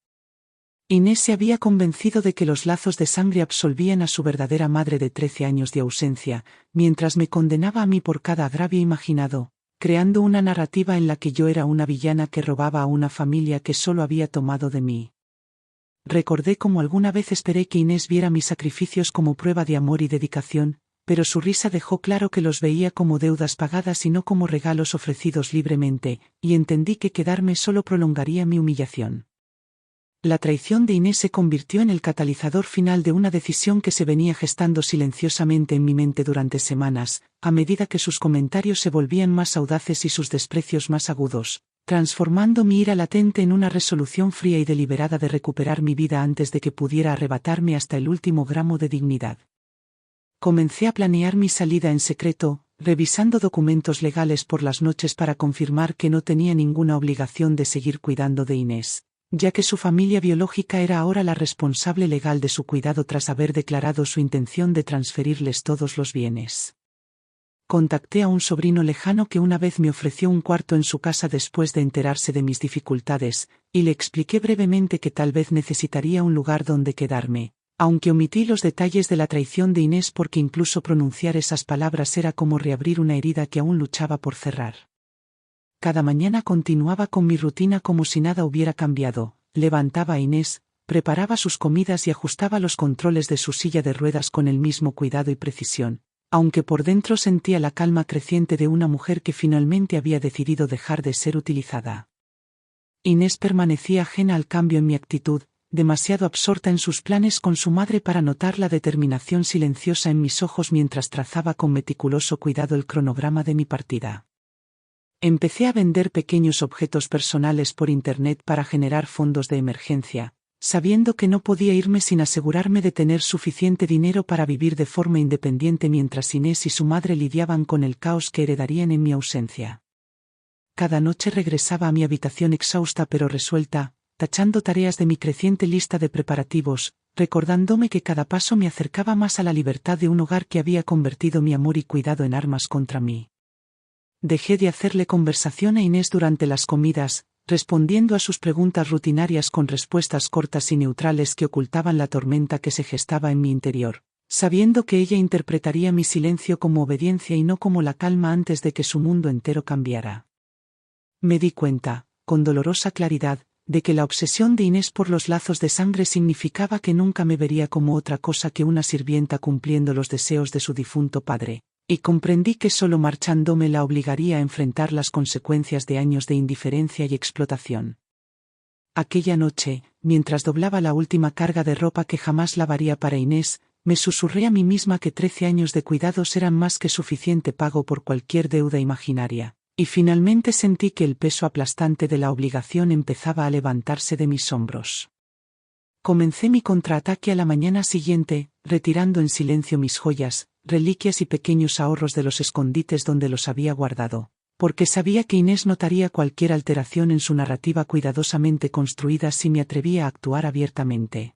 Inés se había convencido de que los lazos de sangre absolvían a su verdadera madre de 13 años de ausencia, mientras me condenaba a mí por cada agravio imaginado, creando una narrativa en la que yo era una villana que robaba a una familia que solo había tomado de mí. Recordé cómo alguna vez esperé que Inés viera mis sacrificios como prueba de amor y dedicación, pero su risa dejó claro que los veía como deudas pagadas y no como regalos ofrecidos libremente, y entendí que quedarme solo prolongaría mi humillación. La traición de Inés se convirtió en el catalizador final de una decisión que se venía gestando silenciosamente en mi mente durante semanas, a medida que sus comentarios se volvían más audaces y sus desprecios más agudos, transformando mi ira latente en una resolución fría y deliberada de recuperar mi vida antes de que pudiera arrebatarme hasta el último gramo de dignidad. Comencé a planear mi salida en secreto, revisando documentos legales por las noches para confirmar que no tenía ninguna obligación de seguir cuidando de Inés, ya que su familia biológica era ahora la responsable legal de su cuidado tras haber declarado su intención de transferirles todos los bienes. Contacté a un sobrino lejano que una vez me ofreció un cuarto en su casa después de enterarse de mis dificultades, y le expliqué brevemente que tal vez necesitaría un lugar donde quedarme, aunque omití los detalles de la traición de Inés porque incluso pronunciar esas palabras era como reabrir una herida que aún luchaba por cerrar. Cada mañana continuaba con mi rutina como si nada hubiera cambiado, levantaba a Inés, preparaba sus comidas y ajustaba los controles de su silla de ruedas con el mismo cuidado y precisión, aunque por dentro sentía la calma creciente de una mujer que finalmente había decidido dejar de ser utilizada. Inés permanecía ajena al cambio en mi actitud, demasiado absorta en sus planes con su madre para notar la determinación silenciosa en mis ojos mientras trazaba con meticuloso cuidado el cronograma de mi partida. Empecé a vender pequeños objetos personales por Internet para generar fondos de emergencia, sabiendo que no podía irme sin asegurarme de tener suficiente dinero para vivir de forma independiente mientras Inés y su madre lidiaban con el caos que heredarían en mi ausencia. Cada noche regresaba a mi habitación exhausta pero resuelta, tachando tareas de mi creciente lista de preparativos, recordándome que cada paso me acercaba más a la libertad de un hogar que había convertido mi amor y cuidado en armas contra mí. Dejé de hacerle conversación a Inés durante las comidas, respondiendo a sus preguntas rutinarias con respuestas cortas y neutrales que ocultaban la tormenta que se gestaba en mi interior, sabiendo que ella interpretaría mi silencio como obediencia y no como la calma antes de que su mundo entero cambiara. Me di cuenta, con dolorosa claridad, de que la obsesión de Inés por los lazos de sangre significaba que nunca me vería como otra cosa que una sirvienta cumpliendo los deseos de su difunto padre. Y comprendí que solo marchándome la obligaría a enfrentar las consecuencias de años de indiferencia y explotación. Aquella noche, mientras doblaba la última carga de ropa que jamás lavaría para Inés, Me susurré a mí misma que 13 años de cuidados eran más que suficiente pago por cualquier deuda imaginaria, y finalmente sentí que el peso aplastante de la obligación empezaba a levantarse de mis hombros. Comencé mi contraataque a la mañana siguiente, retirando en silencio mis joyas, reliquias y pequeños ahorros de los escondites donde los había guardado, porque sabía que Inés notaría cualquier alteración en su narrativa cuidadosamente construida si me atrevía a actuar abiertamente.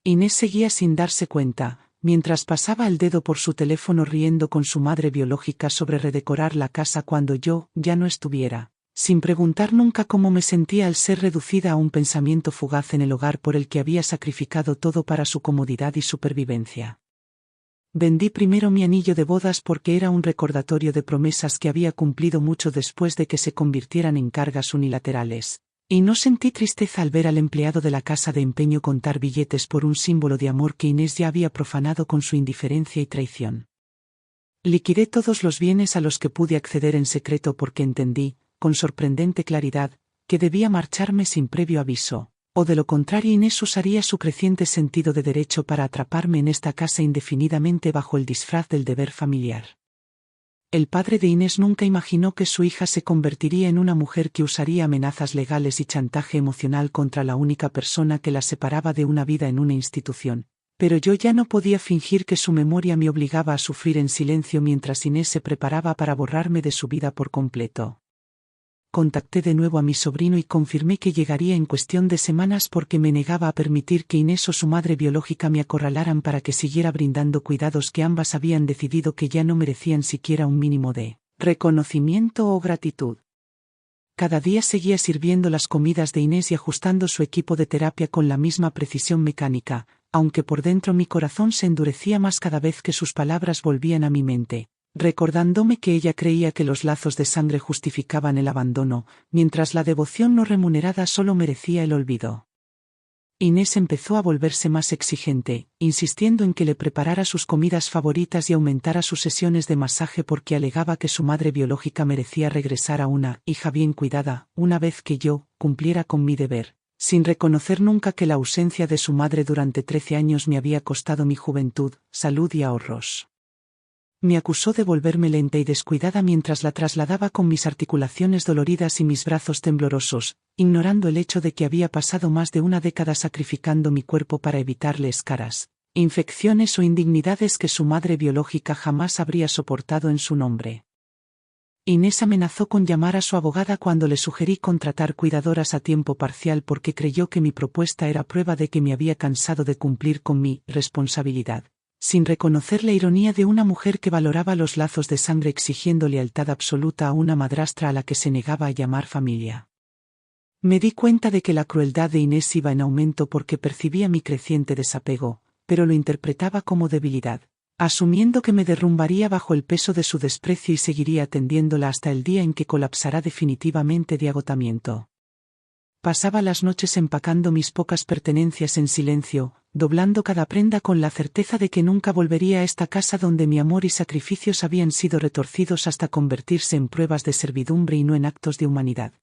Inés seguía sin darse cuenta, mientras pasaba el dedo por su teléfono riendo con su madre biológica sobre redecorar la casa cuando yo ya no estuviera, sin preguntar nunca cómo me sentía al ser reducida a un pensamiento fugaz en el hogar por el que había sacrificado todo para su comodidad y supervivencia. Vendí primero mi anillo de bodas porque era un recordatorio de promesas que había cumplido mucho después de que se convirtieran en cargas unilaterales. Y no sentí tristeza al ver al empleado de la casa de empeño contar billetes por un símbolo de amor que Inés ya había profanado con su indiferencia y traición. Liquidé todos los bienes a los que pude acceder en secreto porque entendí, con sorprendente claridad, que debía marcharme sin previo aviso, o de lo contrario Inés usaría su creciente sentido de derecho para atraparme en esta casa indefinidamente bajo el disfraz del deber familiar. El padre de Inés nunca imaginó que su hija se convertiría en una mujer que usaría amenazas legales y chantaje emocional contra la única persona que la separaba de una vida en una institución, pero yo ya no podía fingir que su memoria me obligaba a sufrir en silencio mientras Inés se preparaba para borrarme de su vida por completo. Contacté de nuevo a mi sobrino y confirmé que llegaría en cuestión de semanas porque me negaba a permitir que Inés o su madre biológica me acorralaran para que siguiera brindando cuidados que ambas habían decidido que ya no merecían siquiera un mínimo de reconocimiento o gratitud. Cada día seguía sirviendo las comidas de Inés y ajustando su equipo de terapia con la misma precisión mecánica, aunque por dentro mi corazón se endurecía más cada vez que sus palabras volvían a mi mente, recordándome que ella creía que los lazos de sangre justificaban el abandono, mientras la devoción no remunerada solo merecía el olvido. Inés empezó a volverse más exigente, insistiendo en que le preparara sus comidas favoritas y aumentara sus sesiones de masaje porque alegaba que su madre biológica merecía regresar a una hija bien cuidada, una vez que yo cumpliera con mi deber, sin reconocer nunca que la ausencia de su madre durante 13 años me había costado mi juventud, salud y ahorros. Me acusó de volverme lenta y descuidada mientras la trasladaba con mis articulaciones doloridas y mis brazos temblorosos, ignorando el hecho de que había pasado más de una década sacrificando mi cuerpo para evitarle escaras, infecciones o indignidades que su madre biológica jamás habría soportado en su nombre. Inés amenazó con llamar a su abogada cuando le sugerí contratar cuidadoras a tiempo parcial porque creyó que mi propuesta era prueba de que me había cansado de cumplir con mi responsabilidad, sin reconocer la ironía de una mujer que valoraba los lazos de sangre exigiendo lealtad absoluta a una madrastra a la que se negaba a llamar familia. Me di cuenta de que la crueldad de Inés iba en aumento porque percibía mi creciente desapego, pero lo interpretaba como debilidad, asumiendo que me derrumbaría bajo el peso de su desprecio y seguiría atendiéndola hasta el día en que colapsará definitivamente de agotamiento. Pasaba las noches empacando mis pocas pertenencias en silencio, doblando cada prenda con la certeza de que nunca volvería a esta casa donde mi amor y sacrificios habían sido retorcidos hasta convertirse en pruebas de servidumbre y no en actos de humanidad.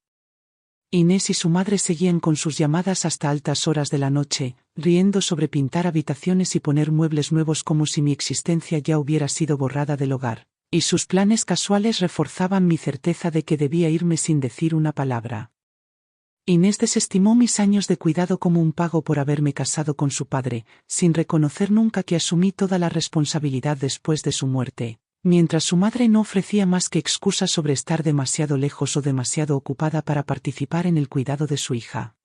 Inés y su madre seguían con sus llamadas hasta altas horas de la noche, riendo sobre pintar habitaciones y poner muebles nuevos como si mi existencia ya hubiera sido borrada del hogar, y sus planes casuales reforzaban mi certeza de que debía irme sin decir una palabra. Inés desestimó mis años de cuidado como un pago por haberme casado con su padre, sin reconocer nunca que asumí toda la responsabilidad después de su muerte, mientras su madre no ofrecía más que excusas sobre estar demasiado lejos o demasiado ocupada para participar en el cuidado de su hija.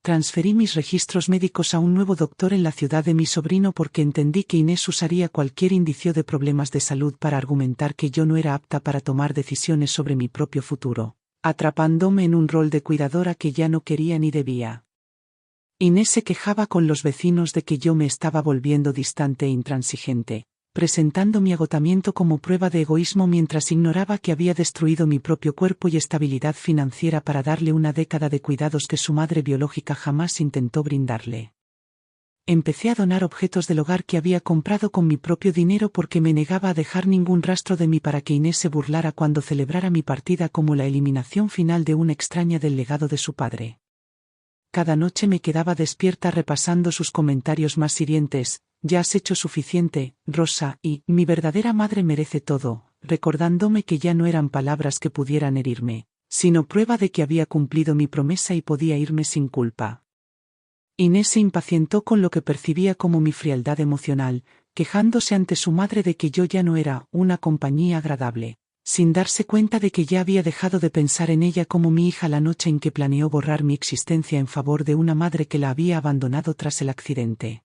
Transferí mis registros médicos a un nuevo doctor en la ciudad de mi sobrino porque entendí que Inés usaría cualquier indicio de problemas de salud para argumentar que yo no era apta para tomar decisiones sobre mi propio futuro, atrapándome en un rol de cuidadora que ya no quería ni debía. Inés se quejaba con los vecinos de que yo me estaba volviendo distante e intransigente, presentando mi agotamiento como prueba de egoísmo mientras ignoraba que había destruido mi propio cuerpo y estabilidad financiera para darle una década de cuidados que su madre biológica jamás intentó brindarle. Empecé a donar objetos del hogar que había comprado con mi propio dinero porque me negaba a dejar ningún rastro de mí para que Inés se burlara cuando celebrara mi partida como la eliminación final de una extraña del legado de su padre. Cada noche me quedaba despierta repasando sus comentarios más hirientes, ya has hecho suficiente, Rosa, y mi verdadera madre merece todo, recordándome que ya no eran palabras que pudieran herirme, sino prueba de que había cumplido mi promesa y podía irme sin culpa. Inés se impacientó con lo que percibía como mi frialdad emocional, quejándose ante su madre de que yo ya no era una compañía agradable, sin darse cuenta de que ya había dejado de pensar en ella como mi hija la noche en que planeó borrar mi existencia en favor de una madre que la había abandonado tras el accidente.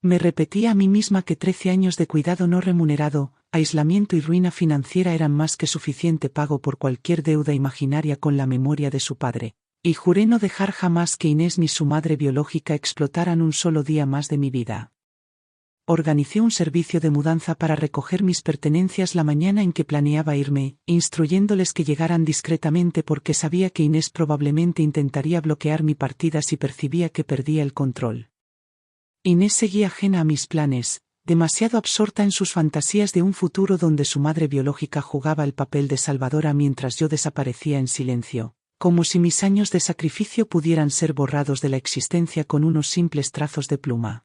Me repetía a mí misma que 13 años de cuidado no remunerado, aislamiento y ruina financiera eran más que suficiente pago por cualquier deuda imaginaria con la memoria de su padre, y juré no dejar jamás que Inés ni su madre biológica explotaran un solo día más de mi vida. Organicé un servicio de mudanza para recoger mis pertenencias la mañana en que planeaba irme, instruyéndoles que llegaran discretamente porque sabía que Inés probablemente intentaría bloquear mi partida si percibía que perdía el control. Inés seguía ajena a mis planes, demasiado absorta en sus fantasías de un futuro donde su madre biológica jugaba el papel de salvadora mientras yo desaparecía en silencio, como si mis años de sacrificio pudieran ser borrados de la existencia con unos simples trazos de pluma.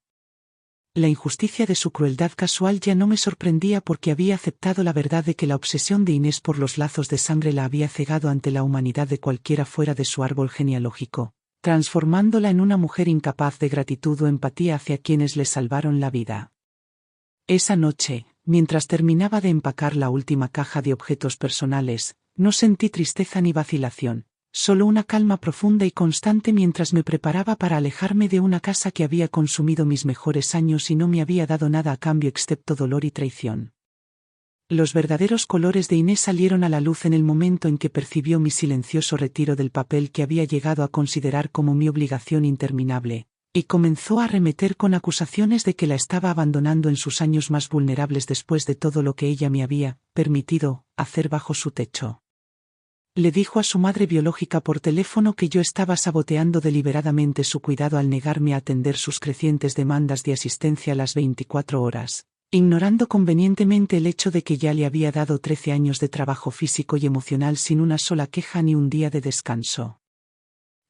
La injusticia de su crueldad casual ya no me sorprendía porque había aceptado la verdad de que la obsesión de Inés por los lazos de sangre la había cegado ante la humanidad de cualquiera fuera de su árbol genealógico, transformándola en una mujer incapaz de gratitud o empatía hacia quienes le salvaron la vida. Esa noche, mientras terminaba de empacar la última caja de objetos personales, no sentí tristeza ni vacilación, solo una calma profunda y constante mientras me preparaba para alejarme de una casa que había consumido mis mejores años y no me había dado nada a cambio excepto dolor y traición. Los verdaderos colores de Inés salieron a la luz en el momento en que percibió mi silencioso retiro del papel que había llegado a considerar como mi obligación interminable, y comenzó a arremeter con acusaciones de que la estaba abandonando en sus años más vulnerables después de todo lo que ella me había permitido hacer bajo su techo. Le dijo a su madre biológica por teléfono que yo estaba saboteando deliberadamente su cuidado al negarme a atender sus crecientes demandas de asistencia a las 24 horas. Ignorando convenientemente el hecho de que ya le había dado 13 años de trabajo físico y emocional sin una sola queja ni un día de descanso.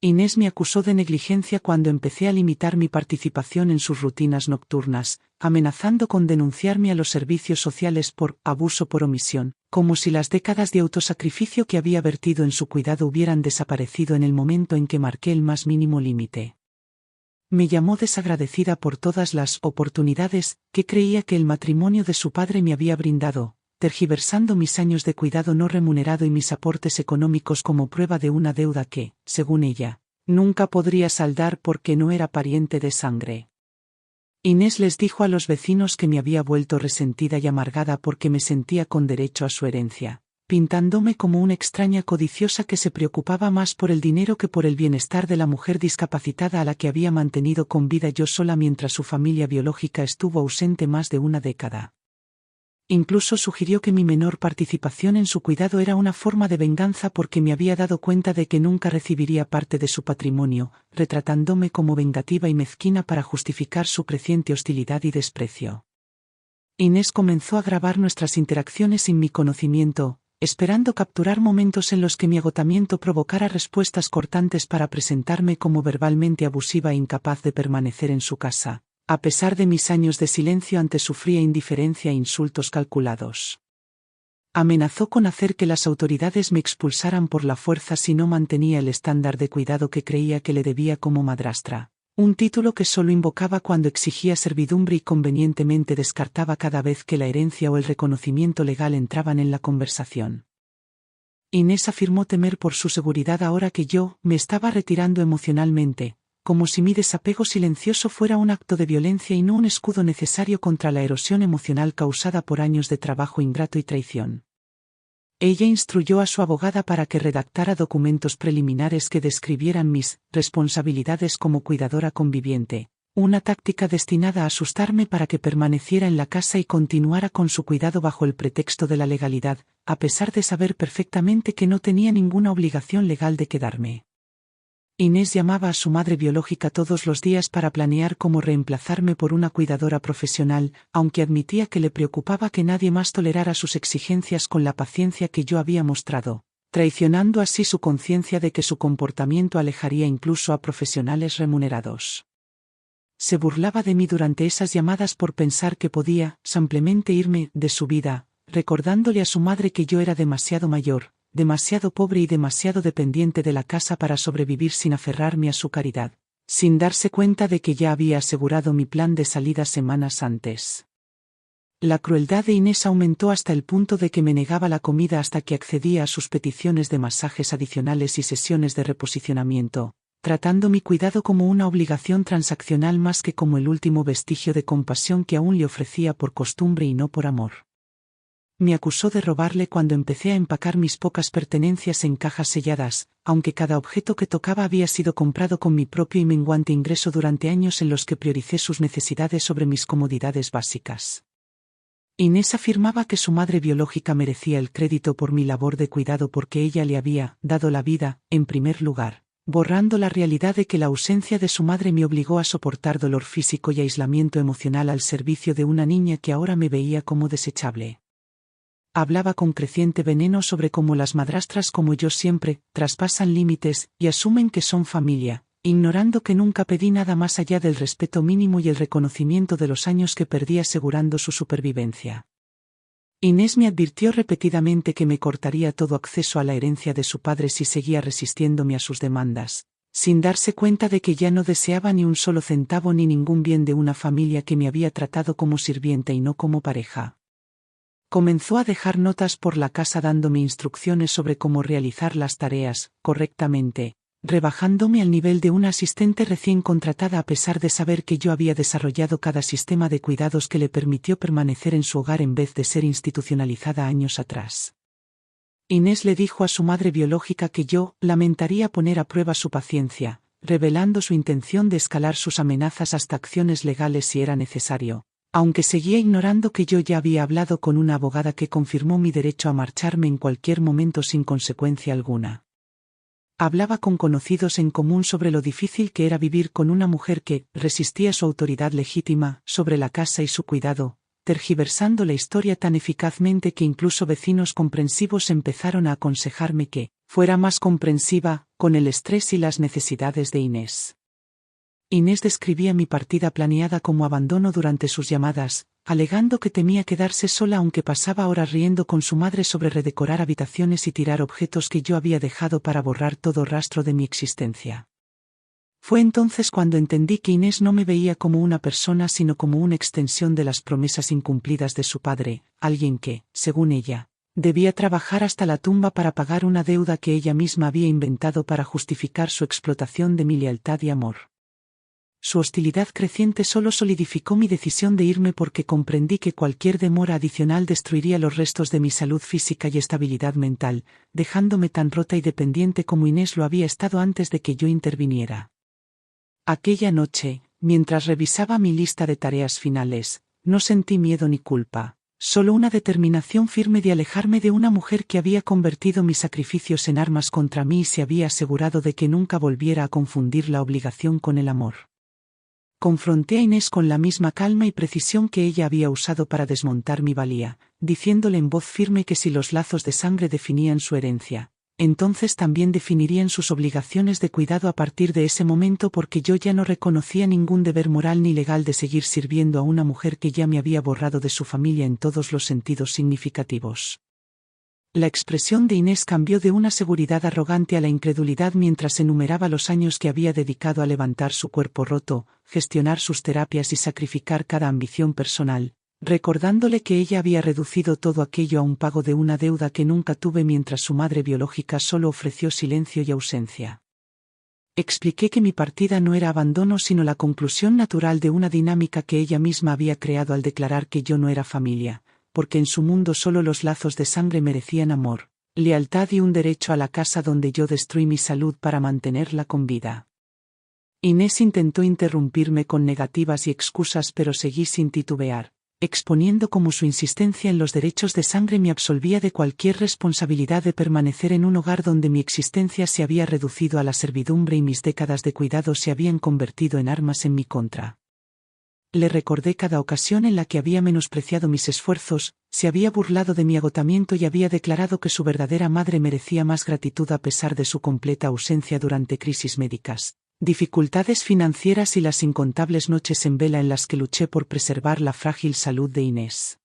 Inés me acusó de negligencia cuando empecé a limitar mi participación en sus rutinas nocturnas, amenazando con denunciarme a los servicios sociales por abuso por omisión, como si las décadas de autosacrificio que había vertido en su cuidado hubieran desaparecido en el momento en que marqué el más mínimo límite. Me llamó desagradecida por todas las oportunidades que creía que el matrimonio de su padre me había brindado, tergiversando mis años de cuidado no remunerado y mis aportes económicos como prueba de una deuda que, según ella, nunca podría saldar porque no era pariente de sangre. Inés les dijo a los vecinos que me había vuelto resentida y amargada porque me sentía con derecho a su herencia, pintándome como una extraña codiciosa que se preocupaba más por el dinero que por el bienestar de la mujer discapacitada a la que había mantenido con vida yo sola mientras su familia biológica estuvo ausente más de una década. Incluso sugirió que mi menor participación en su cuidado era una forma de venganza porque me había dado cuenta de que nunca recibiría parte de su patrimonio, retratándome como vengativa y mezquina para justificar su creciente hostilidad y desprecio. Inés comenzó a grabar nuestras interacciones sin mi conocimiento, esperando capturar momentos en los que mi agotamiento provocara respuestas cortantes para presentarme como verbalmente abusiva e incapaz de permanecer en su casa, a pesar de mis años de silencio ante su fría indiferencia e insultos calculados. Amenazó con hacer que las autoridades me expulsaran por la fuerza si no mantenía el estándar de cuidado que creía que le debía como madrastra, un título que solo invocaba cuando exigía servidumbre y convenientemente descartaba cada vez que la herencia o el reconocimiento legal entraban en la conversación. Inés afirmó temer por su seguridad ahora que yo me estaba retirando emocionalmente, como si mi desapego silencioso fuera un acto de violencia y no un escudo necesario contra la erosión emocional causada por años de trabajo ingrato y traición. Ella instruyó a su abogada para que redactara documentos preliminares que describieran mis responsabilidades como cuidadora conviviente, una táctica destinada a asustarme para que permaneciera en la casa y continuara con su cuidado bajo el pretexto de la legalidad, a pesar de saber perfectamente que no tenía ninguna obligación legal de quedarme. Inés llamaba a su madre biológica todos los días para planear cómo reemplazarme por una cuidadora profesional, aunque admitía que le preocupaba que nadie más tolerara sus exigencias con la paciencia que yo había mostrado, traicionando así su conciencia de que su comportamiento alejaría incluso a profesionales remunerados. Se burlaba de mí durante esas llamadas por pensar que podía, simplemente irme de su vida, recordándole a su madre que yo era demasiado mayor, demasiado pobre y demasiado dependiente de la casa para sobrevivir sin aferrarme a su caridad, sin darse cuenta de que ya había asegurado mi plan de salida semanas antes. La crueldad de Inés aumentó hasta el punto de que me negaba la comida hasta que accedía a sus peticiones de masajes adicionales y sesiones de reposicionamiento, tratando mi cuidado como una obligación transaccional más que como el último vestigio de compasión que aún le ofrecía por costumbre y no por amor. Me acusó de robarle cuando empecé a empacar mis pocas pertenencias en cajas selladas, aunque cada objeto que tocaba había sido comprado con mi propio y menguante ingreso durante años en los que prioricé sus necesidades sobre mis comodidades básicas. Inés afirmaba que su madre biológica merecía el crédito por mi labor de cuidado porque ella le había dado la vida, en primer lugar, borrando la realidad de que la ausencia de su madre me obligó a soportar dolor físico y aislamiento emocional al servicio de una niña que ahora me veía como desechable. Hablaba con creciente veneno sobre cómo las madrastras como yo siempre traspasan límites y asumen que son familia, ignorando que nunca pedí nada más allá del respeto mínimo y el reconocimiento de los años que perdí asegurando su supervivencia. Inés me advirtió repetidamente que me cortaría todo acceso a la herencia de su padre si seguía resistiéndome a sus demandas, sin darse cuenta de que ya no deseaba ni un solo centavo ni ningún bien de una familia que me había tratado como sirvienta y no como pareja. Comenzó a dejar notas por la casa dándome instrucciones sobre cómo realizar las tareas correctamente, rebajándome al nivel de una asistente recién contratada a pesar de saber que yo había desarrollado cada sistema de cuidados que le permitió permanecer en su hogar en vez de ser institucionalizada años atrás. Inés le dijo a su madre biológica que yo lamentaría poner a prueba su paciencia, revelando su intención de escalar sus amenazas hasta acciones legales si era necesario, aunque seguía ignorando que yo ya había hablado con una abogada que confirmó mi derecho a marcharme en cualquier momento sin consecuencia alguna. Hablaba con conocidos en común sobre lo difícil que era vivir con una mujer que resistía su autoridad legítima sobre la casa y su cuidado, tergiversando la historia tan eficazmente que incluso vecinos comprensivos empezaron a aconsejarme que fuera más comprensiva con el estrés y las necesidades de Inés. Inés describía mi partida planeada como abandono durante sus llamadas, alegando que temía quedarse sola aunque pasaba horas riendo con su madre sobre redecorar habitaciones y tirar objetos que yo había dejado para borrar todo rastro de mi existencia. Fue entonces cuando entendí que Inés no me veía como una persona sino como una extensión de las promesas incumplidas de su padre, alguien que, según ella, debía trabajar hasta la tumba para pagar una deuda que ella misma había inventado para justificar su explotación de mi lealtad y amor. Su hostilidad creciente solo solidificó mi decisión de irme porque comprendí que cualquier demora adicional destruiría los restos de mi salud física y estabilidad mental, dejándome tan rota y dependiente como Inés lo había estado antes de que yo interviniera. Aquella noche, mientras revisaba mi lista de tareas finales, no sentí miedo ni culpa, solo una determinación firme de alejarme de una mujer que había convertido mis sacrificios en armas contra mí y se había asegurado de que nunca volviera a confundir la obligación con el amor. Confronté a Inés con la misma calma y precisión que ella había usado para desmontar mi valía, diciéndole en voz firme que si los lazos de sangre definían su herencia, entonces también definirían sus obligaciones de cuidado a partir de ese momento porque yo ya no reconocía ningún deber moral ni legal de seguir sirviendo a una mujer que ya me había borrado de su familia en todos los sentidos significativos. La expresión de Inés cambió de una seguridad arrogante a la incredulidad mientras enumeraba los años que había dedicado a levantar su cuerpo roto, gestionar sus terapias y sacrificar cada ambición personal, recordándole que ella había reducido todo aquello a un pago de una deuda que nunca tuve mientras su madre biológica solo ofreció silencio y ausencia. Expliqué que mi partida no era abandono sino la conclusión natural de una dinámica que ella misma había creado al declarar que yo no era familia, porque en su mundo solo los lazos de sangre merecían amor, lealtad y un derecho a la casa donde yo destruí mi salud para mantenerla con vida. Inés intentó interrumpirme con negativas y excusas pero seguí sin titubear, exponiendo cómo su insistencia en los derechos de sangre me absolvía de cualquier responsabilidad de permanecer en un hogar donde mi existencia se había reducido a la servidumbre y mis décadas de cuidado se habían convertido en armas en mi contra. Le recordé cada ocasión en la que había menospreciado mis esfuerzos, se había burlado de mi agotamiento y había declarado que su verdadera madre merecía más gratitud a pesar de su completa ausencia durante crisis médicas, Dificultades financieras y las incontables noches en vela en las que luché por preservar la frágil salud de Inés.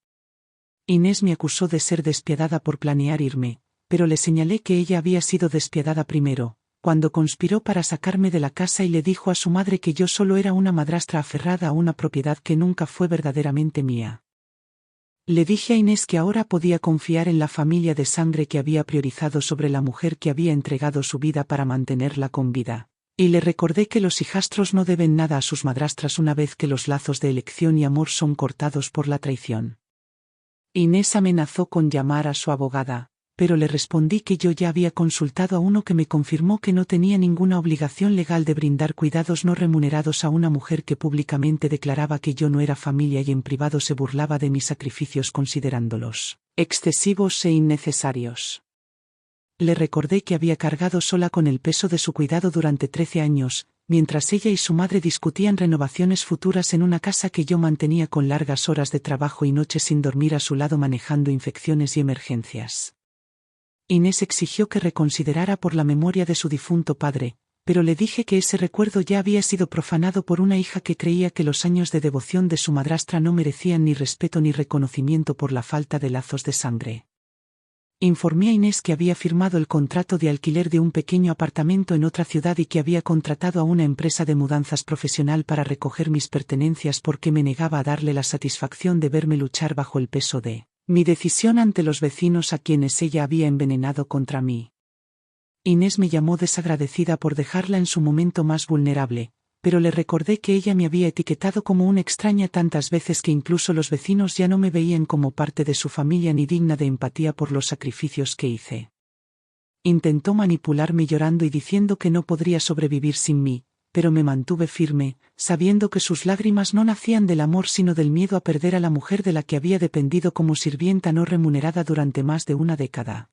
Inés me acusó de ser despiadada por planear irme, pero le señalé que ella había sido despiadada primero, cuando conspiró para sacarme de la casa y le dijo a su madre que yo solo era una madrastra aferrada a una propiedad que nunca fue verdaderamente mía. Le dije a Inés que ahora podía confiar en la familia de sangre que había priorizado sobre la mujer que había entregado su vida para mantenerla con vida. Y le recordé que los hijastros no deben nada a sus madrastras una vez que los lazos de elección y amor son cortados por la traición. Inés amenazó con llamar a su abogada, pero le respondí que yo ya había consultado a uno que me confirmó que no tenía ninguna obligación legal de brindar cuidados no remunerados a una mujer que públicamente declaraba que yo no era familia y en privado se burlaba de mis sacrificios considerándolos excesivos e innecesarios. Le recordé que había cargado sola con el peso de su cuidado durante 13 años, mientras ella y su madre discutían renovaciones futuras en una casa que yo mantenía con largas horas de trabajo y noches sin dormir a su lado manejando infecciones y emergencias. Inés exigió que reconsiderara por la memoria de su difunto padre, pero le dije que ese recuerdo ya había sido profanado por una hija que creía que los años de devoción de su madrastra no merecían ni respeto ni reconocimiento por la falta de lazos de sangre. Informé a Inés que había firmado el contrato de alquiler de un pequeño apartamento en otra ciudad y que había contratado a una empresa de mudanzas profesional para recoger mis pertenencias porque me negaba a darle la satisfacción de verme luchar bajo el peso de mi decisión ante los vecinos a quienes ella había envenenado contra mí. Inés me llamó desagradecida por dejarla en su momento más vulnerable, pero le recordé que ella me había etiquetado como una extraña tantas veces que incluso los vecinos ya no me veían como parte de su familia ni digna de empatía por los sacrificios que hice. Intentó manipularme llorando y diciendo que no podría sobrevivir sin mí, pero me mantuve firme, sabiendo que sus lágrimas no nacían del amor sino del miedo a perder a la mujer de la que había dependido como sirvienta no remunerada durante más de una década.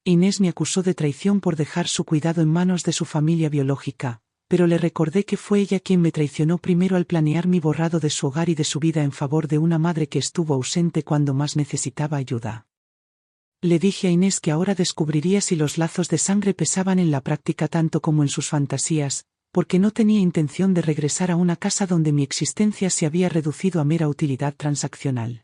Inés me acusó de traición por dejar su cuidado en manos de su familia biológica, pero le recordé que fue ella quien me traicionó primero al planear mi borrado de su hogar y de su vida en favor de una madre que estuvo ausente cuando más necesitaba ayuda. Le dije a Inés que ahora descubriría si los lazos de sangre pesaban en la práctica tanto como en sus fantasías, porque no tenía intención de regresar a una casa donde mi existencia se había reducido a mera utilidad transaccional.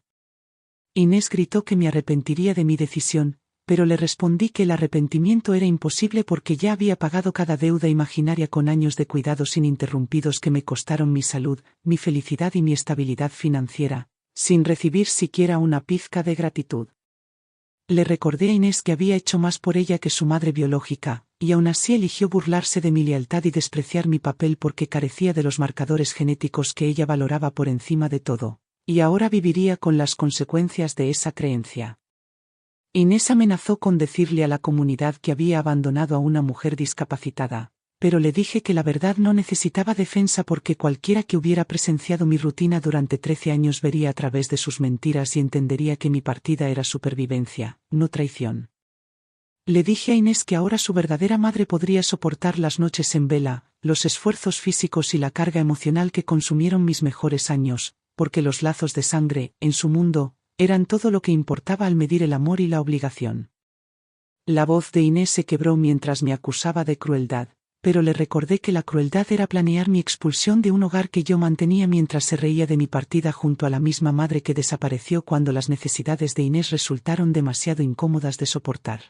Inés gritó que me arrepentiría de mi decisión, pero le respondí que el arrepentimiento era imposible porque ya había pagado cada deuda imaginaria con años de cuidados ininterrumpidos que me costaron mi salud, mi felicidad y mi estabilidad financiera, sin recibir siquiera una pizca de gratitud. Le recordé a Inés que había hecho más por ella que su madre biológica, y aún así eligió burlarse de mi lealtad y despreciar mi papel porque carecía de los marcadores genéticos que ella valoraba por encima de todo, y ahora viviría con las consecuencias de esa creencia. Inés amenazó con decirle a la comunidad que había abandonado a una mujer discapacitada, pero le dije que la verdad no necesitaba defensa porque cualquiera que hubiera presenciado mi rutina durante 13 años vería a través de sus mentiras y entendería que mi partida era supervivencia, no traición. Le dije a Inés que ahora su verdadera madre podría soportar las noches en vela, los esfuerzos físicos y la carga emocional que consumieron mis mejores años, porque los lazos de sangre, en su mundo, eran todo lo que importaba al medir el amor y la obligación. La voz de Inés se quebró mientras me acusaba de crueldad, pero le recordé que la crueldad era planear mi expulsión de un hogar que yo mantenía mientras se reía de mi partida junto a la misma madre que desapareció cuando las necesidades de Inés resultaron demasiado incómodas de soportar.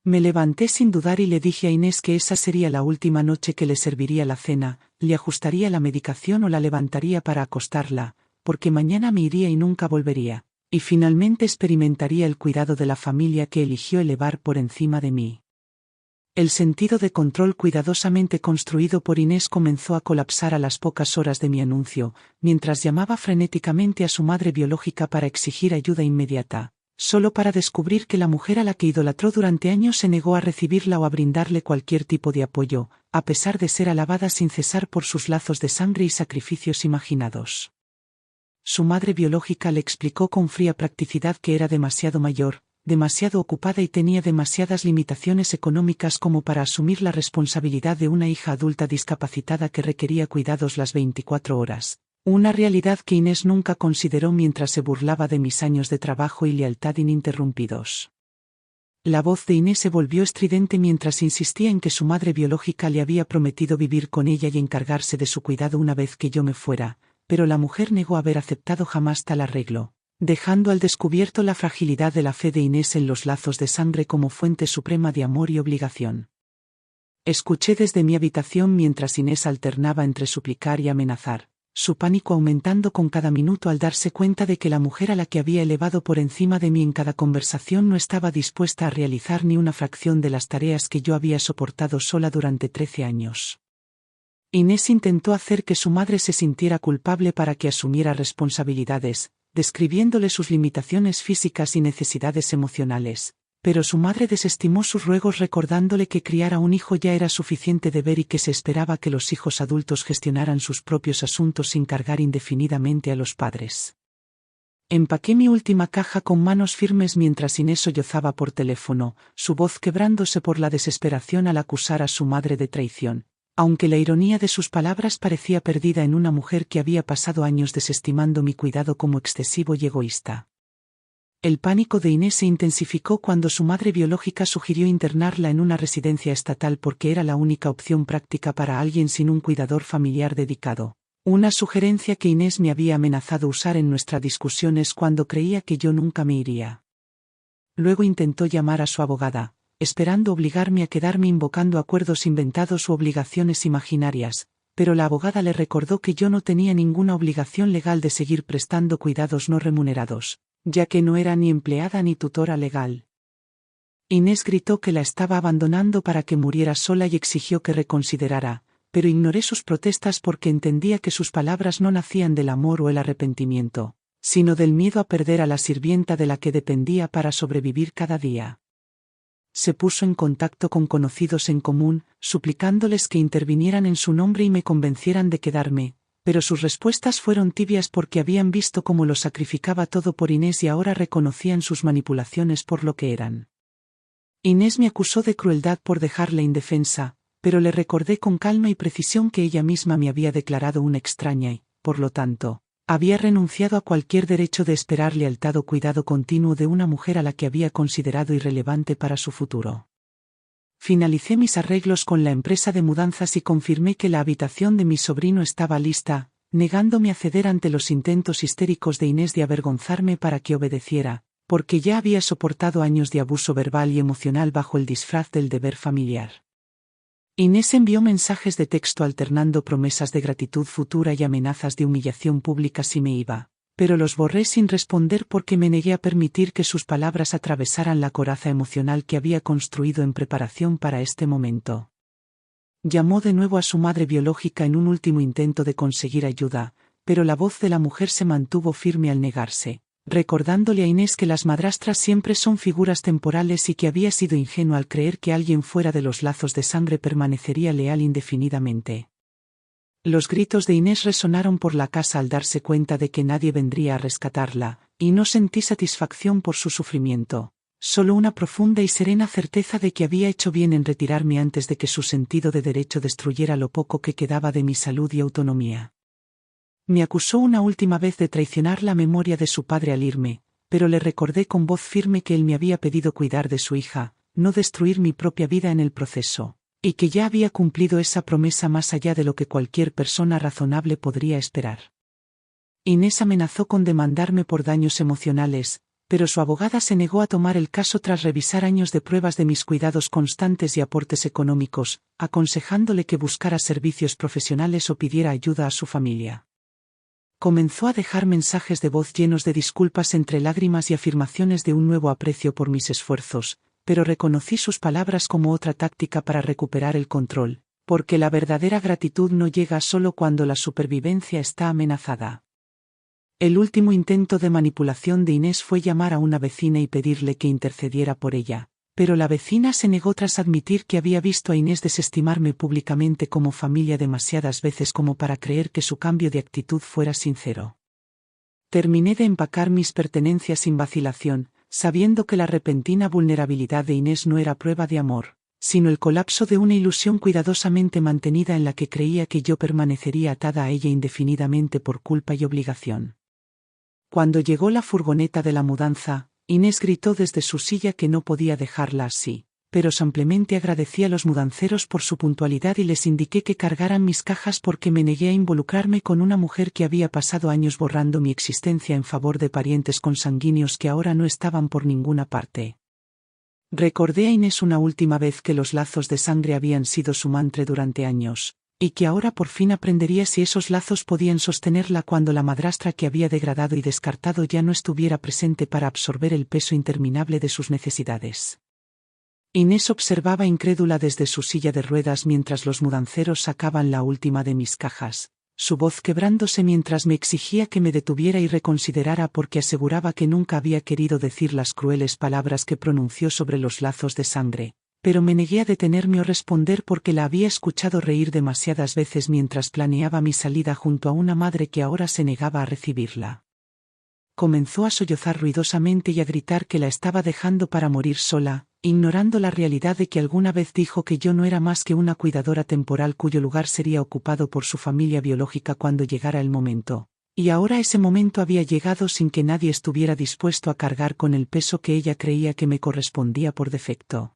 Me levanté sin dudar y le dije a Inés que esa sería la última noche que le serviría la cena, le ajustaría la medicación o la levantaría para acostarla, porque mañana me iría y nunca volvería, y finalmente experimentaría el cuidado de la familia que eligió elevar por encima de mí. El sentido de control cuidadosamente construido por Inés comenzó a colapsar a las pocas horas de mi anuncio, mientras llamaba frenéticamente a su madre biológica para exigir ayuda inmediata, solo para descubrir que la mujer a la que idolatró durante años se negó a recibirla o a brindarle cualquier tipo de apoyo, a pesar de ser alabada sin cesar por sus lazos de sangre y sacrificios imaginados. Su madre biológica le explicó con fría practicidad que era demasiado mayor, demasiado ocupada y tenía demasiadas limitaciones económicas como para asumir la responsabilidad de una hija adulta discapacitada que requería cuidados las 24 horas, una realidad que Inés nunca consideró mientras se burlaba de mis años de trabajo y lealtad ininterrumpidos. La voz de Inés se volvió estridente mientras insistía en que su madre biológica le había prometido vivir con ella y encargarse de su cuidado una vez que yo me fuera, pero la mujer negó haber aceptado jamás tal arreglo, dejando al descubierto la fragilidad de la fe de Inés en los lazos de sangre como fuente suprema de amor y obligación. Escuché desde mi habitación mientras Inés alternaba entre suplicar y amenazar, su pánico aumentando con cada minuto al darse cuenta de que la mujer a la que había elevado por encima de mí en cada conversación no estaba dispuesta a realizar ni una fracción de las tareas que yo había soportado sola durante 13 años. Inés intentó hacer que su madre se sintiera culpable para que asumiera responsabilidades, describiéndole sus limitaciones físicas y necesidades emocionales, pero su madre desestimó sus ruegos recordándole que criar a un hijo ya era suficiente deber y que se esperaba que los hijos adultos gestionaran sus propios asuntos sin cargar indefinidamente a los padres. Empaqué mi última caja con manos firmes mientras Inés sollozaba por teléfono, su voz quebrándose por la desesperación al acusar a su madre de traición, aunque la ironía de sus palabras parecía perdida en una mujer que había pasado años desestimando mi cuidado como excesivo y egoísta. El pánico de Inés se intensificó cuando su madre biológica sugirió internarla en una residencia estatal porque era la única opción práctica para alguien sin un cuidador familiar dedicado, una sugerencia que Inés me había amenazado usar en nuestras discusiones cuando creía que yo nunca me iría. Luego intentó llamar a su abogada, esperando obligarme a quedarme invocando acuerdos inventados u obligaciones imaginarias, pero la abogada le recordó que yo no tenía ninguna obligación legal de seguir prestando cuidados no remunerados, ya que no era ni empleada ni tutora legal. Inés gritó que la estaba abandonando para que muriera sola y exigió que reconsiderara, pero ignoré sus protestas porque entendía que sus palabras no nacían del amor o el arrepentimiento, sino del miedo a perder a la sirvienta de la que dependía para sobrevivir cada día. Se puso en contacto con conocidos en común, suplicándoles que intervinieran en su nombre y me convencieran de quedarme, pero sus respuestas fueron tibias porque habían visto cómo lo sacrificaba todo por Inés y ahora reconocían sus manipulaciones por lo que eran. Inés me acusó de crueldad por dejarla indefensa, pero le recordé con calma y precisión que ella misma me había declarado una extraña y, por lo tanto, había renunciado a cualquier derecho de esperar lealtad o cuidado continuo de una mujer a la que había considerado irrelevante para su futuro. Finalicé mis arreglos con la empresa de mudanzas y confirmé que la habitación de mi sobrino estaba lista, negándome a ceder ante los intentos histéricos de Inés de avergonzarme para que obedeciera, porque ya había soportado años de abuso verbal y emocional bajo el disfraz del deber familiar. Inés envió mensajes de texto alternando promesas de gratitud futura y amenazas de humillación pública si me iba, pero los borré sin responder porque me negué a permitir que sus palabras atravesaran la coraza emocional que había construido en preparación para este momento. Llamó de nuevo a su madre biológica en un último intento de conseguir ayuda, pero la voz de la mujer se mantuvo firme al negarse, recordándole a Inés que las madrastras siempre son figuras temporales y que había sido ingenua al creer que alguien fuera de los lazos de sangre permanecería leal indefinidamente. Los gritos de Inés resonaron por la casa al darse cuenta de que nadie vendría a rescatarla, y no sentí satisfacción por su sufrimiento, solo una profunda y serena certeza de que había hecho bien en retirarme antes de que su sentido de derecho destruyera lo poco que quedaba de mi salud y autonomía. Me acusó una última vez de traicionar la memoria de su padre al irme, pero le recordé con voz firme que él me había pedido cuidar de su hija, no destruir mi propia vida en el proceso, y que ya había cumplido esa promesa más allá de lo que cualquier persona razonable podría esperar. Inés amenazó con demandarme por daños emocionales, pero su abogada se negó a tomar el caso tras revisar años de pruebas de mis cuidados constantes y aportes económicos, aconsejándole que buscara servicios profesionales o pidiera ayuda a su familia. Comenzó a dejar mensajes de voz llenos de disculpas entre lágrimas y afirmaciones de un nuevo aprecio por mis esfuerzos, pero reconocí sus palabras como otra táctica para recuperar el control, porque la verdadera gratitud no llega solo cuando la supervivencia está amenazada. El último intento de manipulación de Inés fue llamar a una vecina y pedirle que intercediera por ella, pero la vecina se negó tras admitir que había visto a Inés desestimarme públicamente como familia demasiadas veces como para creer que su cambio de actitud fuera sincero. Terminé de empacar mis pertenencias sin vacilación, sabiendo que la repentina vulnerabilidad de Inés no era prueba de amor, sino el colapso de una ilusión cuidadosamente mantenida en la que creía que yo permanecería atada a ella indefinidamente por culpa y obligación. Cuando llegó la furgoneta de la mudanza, Inés gritó desde su silla que no podía dejarla así, pero simplemente agradecí a los mudanceros por su puntualidad y les indiqué que cargaran mis cajas porque me negué a involucrarme con una mujer que había pasado años borrando mi existencia en favor de parientes consanguíneos que ahora no estaban por ninguna parte. Recordé a Inés una última vez que los lazos de sangre habían sido su mantra durante años, y que ahora por fin aprendería si esos lazos podían sostenerla cuando la madrastra que había degradado y descartado ya no estuviera presente para absorber el peso interminable de sus necesidades. Inés observaba incrédula desde su silla de ruedas mientras los mudanceros sacaban la última de mis cajas, su voz quebrándose mientras me exigía que me detuviera y reconsiderara porque aseguraba que nunca había querido decir las crueles palabras que pronunció sobre los lazos de sangre, pero me negué a detenerme o responder porque la había escuchado reír demasiadas veces mientras planeaba mi salida junto a una madre que ahora se negaba a recibirla. Comenzó a sollozar ruidosamente y a gritar que la estaba dejando para morir sola, ignorando la realidad de que alguna vez dijo que yo no era más que una cuidadora temporal cuyo lugar sería ocupado por su familia biológica cuando llegara el momento. Y ahora ese momento había llegado sin que nadie estuviera dispuesto a cargar con el peso que ella creía que me correspondía por defecto.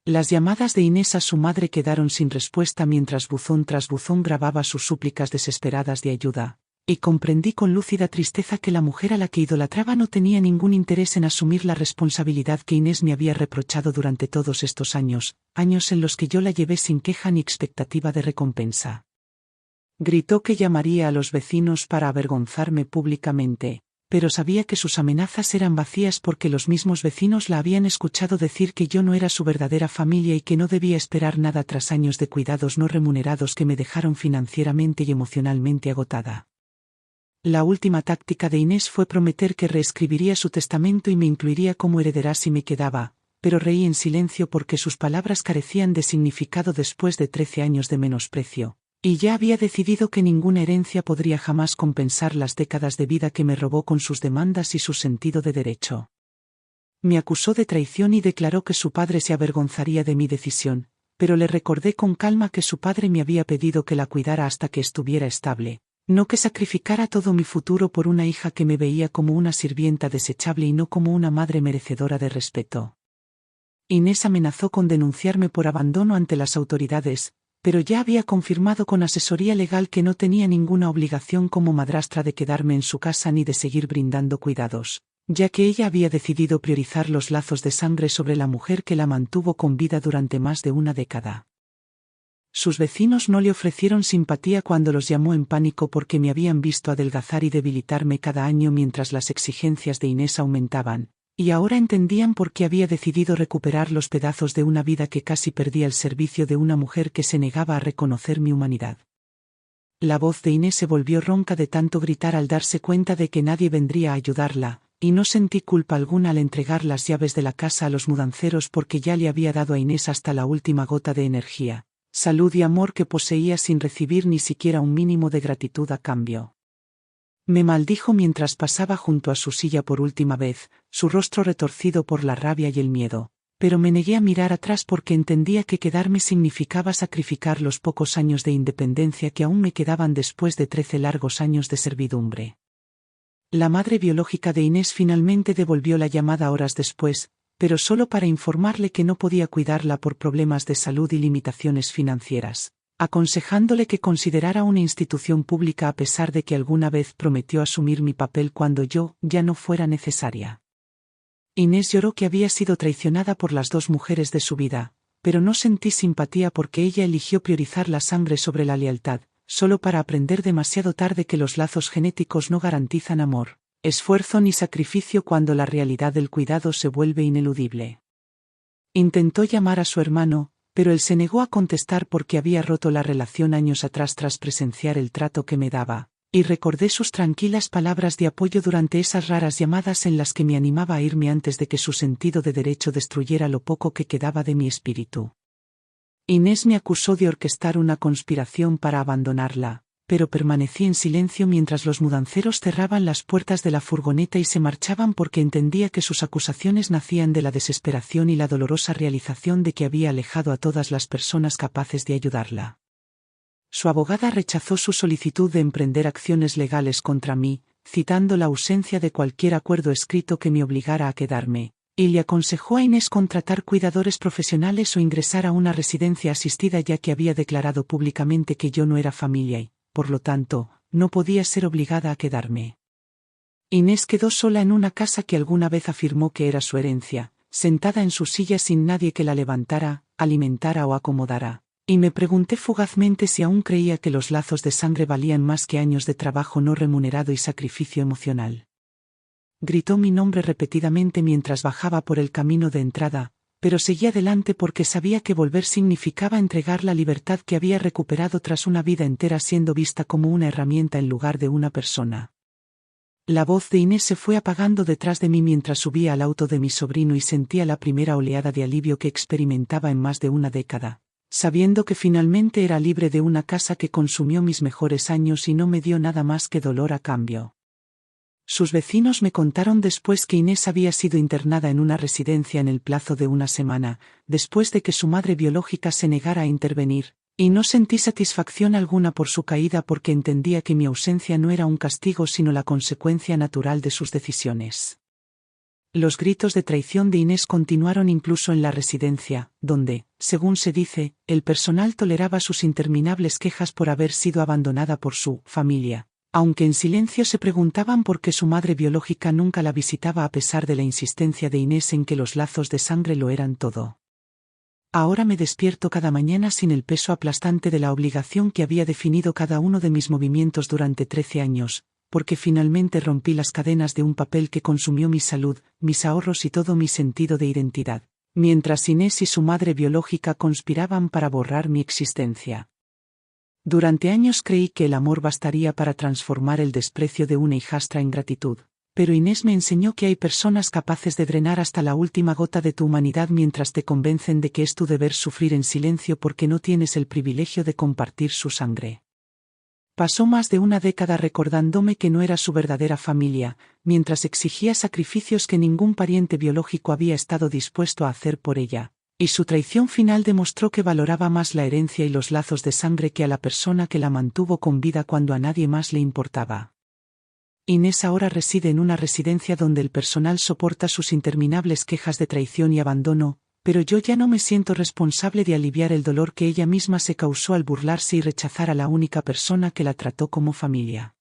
Las llamadas de Inés a su madre quedaron sin respuesta mientras buzón tras buzón grababa sus súplicas desesperadas de ayuda. Y comprendí con lúcida tristeza que la mujer a la que idolatraba no tenía ningún interés en asumir la responsabilidad que Inés me había reprochado durante todos estos años, años en los que yo la llevé sin queja ni expectativa de recompensa. Gritó que llamaría a los vecinos para avergonzarme públicamente, pero sabía que sus amenazas eran vacías porque los mismos vecinos la habían escuchado decir que yo no era su verdadera familia y que no debía esperar nada tras años de cuidados no remunerados que me dejaron financieramente y emocionalmente agotada. La última táctica de Inés fue prometer que reescribiría su testamento y me incluiría como heredera si me quedaba, pero reí en silencio porque sus palabras carecían de significado después de 13 años de menosprecio, y ya había decidido que ninguna herencia podría jamás compensar las décadas de vida que me robó con sus demandas y su sentido de derecho. Me acusó de traición y declaró que su padre se avergonzaría de mi decisión, pero le recordé con calma que su padre me había pedido que la cuidara hasta que estuviera estable. No que sacrificara todo mi futuro por una hija que me veía como una sirvienta desechable y no como una madre merecedora de respeto. Inés amenazó con denunciarme por abandono ante las autoridades, pero ya había confirmado con asesoría legal que no tenía ninguna obligación como madrastra de quedarme en su casa ni de seguir brindando cuidados, ya que ella había decidido priorizar los lazos de sangre sobre la mujer que la mantuvo con vida durante más de una década. Sus vecinos no le ofrecieron simpatía cuando los llamó en pánico porque me habían visto adelgazar y debilitarme cada año mientras las exigencias de Inés aumentaban, y ahora entendían por qué había decidido recuperar los pedazos de una vida que casi perdí al servicio de una mujer que se negaba a reconocer mi humanidad. La voz de Inés se volvió ronca de tanto gritar al darse cuenta de que nadie vendría a ayudarla, y no sentí culpa alguna al entregar las llaves de la casa a los mudanceros porque ya le había dado a Inés hasta la última gota de energía, salud y amor que poseía sin recibir ni siquiera un mínimo de gratitud a cambio. Me maldijo mientras pasaba junto a su silla por última vez, su rostro retorcido por la rabia y el miedo, pero me negué a mirar atrás porque entendía que quedarme significaba sacrificar los pocos años de independencia que aún me quedaban después de 13 largos años de servidumbre. La madre biológica de Inés finalmente devolvió la llamada horas después, pero solo para informarle que no podía cuidarla por problemas de salud y limitaciones financieras, aconsejándole que considerara una institución pública a pesar de que alguna vez prometió asumir mi papel cuando yo ya no fuera necesaria. Inés lloró que había sido traicionada por las dos mujeres de su vida, pero no sentí simpatía porque ella eligió priorizar la sangre sobre la lealtad, solo para aprender demasiado tarde que los lazos genéticos no garantizan amor, esfuerzo ni sacrificio cuando la realidad del cuidado se vuelve ineludible. Intentó llamar a su hermano, pero él se negó a contestar porque había roto la relación años atrás tras presenciar el trato que me daba, y recordé sus tranquilas palabras de apoyo durante esas raras llamadas en las que me animaba a irme antes de que su sentido de derecho destruyera lo poco que quedaba de mi espíritu. Inés me acusó de orquestar una conspiración para abandonarla, pero permanecí en silencio mientras los mudanceros cerraban las puertas de la furgoneta y se marchaban porque entendía que sus acusaciones nacían de la desesperación y la dolorosa realización de que había alejado a todas las personas capaces de ayudarla. Su abogada rechazó su solicitud de emprender acciones legales contra mí, citando la ausencia de cualquier acuerdo escrito que me obligara a quedarme, y le aconsejó a Inés contratar cuidadores profesionales o ingresar a una residencia asistida, ya que había declarado públicamente que yo no era familia y, por lo tanto, no podía ser obligada a quedarme. Inés quedó sola en una casa que alguna vez afirmó que era su herencia, sentada en su silla sin nadie que la levantara, alimentara o acomodara, y me pregunté fugazmente si aún creía que los lazos de sangre valían más que años de trabajo no remunerado y sacrificio emocional. Gritó mi nombre repetidamente mientras bajaba por el camino de entrada, pero seguí adelante porque sabía que volver significaba entregar la libertad que había recuperado tras una vida entera siendo vista como una herramienta en lugar de una persona. La voz de Inés se fue apagando detrás de mí mientras subía al auto de mi sobrino y sentía la primera oleada de alivio que experimentaba en más de una década, sabiendo que finalmente era libre de una casa que consumió mis mejores años y no me dio nada más que dolor a cambio. Sus vecinos me contaron después que Inés había sido internada en una residencia en el plazo de una semana, después de que su madre biológica se negara a intervenir, y no sentí satisfacción alguna por su caída porque entendía que mi ausencia no era un castigo sino la consecuencia natural de sus decisiones. Los gritos de traición de Inés continuaron incluso en la residencia, donde, según se dice, el personal toleraba sus interminables quejas por haber sido abandonada por su familia, aunque en silencio se preguntaban por qué su madre biológica nunca la visitaba a pesar de la insistencia de Inés en que los lazos de sangre lo eran todo. Ahora me despierto cada mañana sin el peso aplastante de la obligación que había definido cada uno de mis movimientos durante 13 años, porque finalmente rompí las cadenas de un papel que consumió mi salud, mis ahorros y todo mi sentido de identidad, mientras Inés y su madre biológica conspiraban para borrar mi existencia. Durante años creí que el amor bastaría para transformar el desprecio de una hijastra en gratitud, pero Inés me enseñó que hay personas capaces de drenar hasta la última gota de tu humanidad mientras te convencen de que es tu deber sufrir en silencio porque no tienes el privilegio de compartir su sangre. Pasó más de una década recordándome que no era su verdadera familia, mientras exigía sacrificios que ningún pariente biológico había estado dispuesto a hacer por ella. Y su traición final demostró que valoraba más la herencia y los lazos de sangre que a la persona que la mantuvo con vida cuando a nadie más le importaba. Inés ahora reside en una residencia donde el personal soporta sus interminables quejas de traición y abandono, pero yo ya no me siento responsable de aliviar el dolor que ella misma se causó al burlarse y rechazar a la única persona que la trató como familia.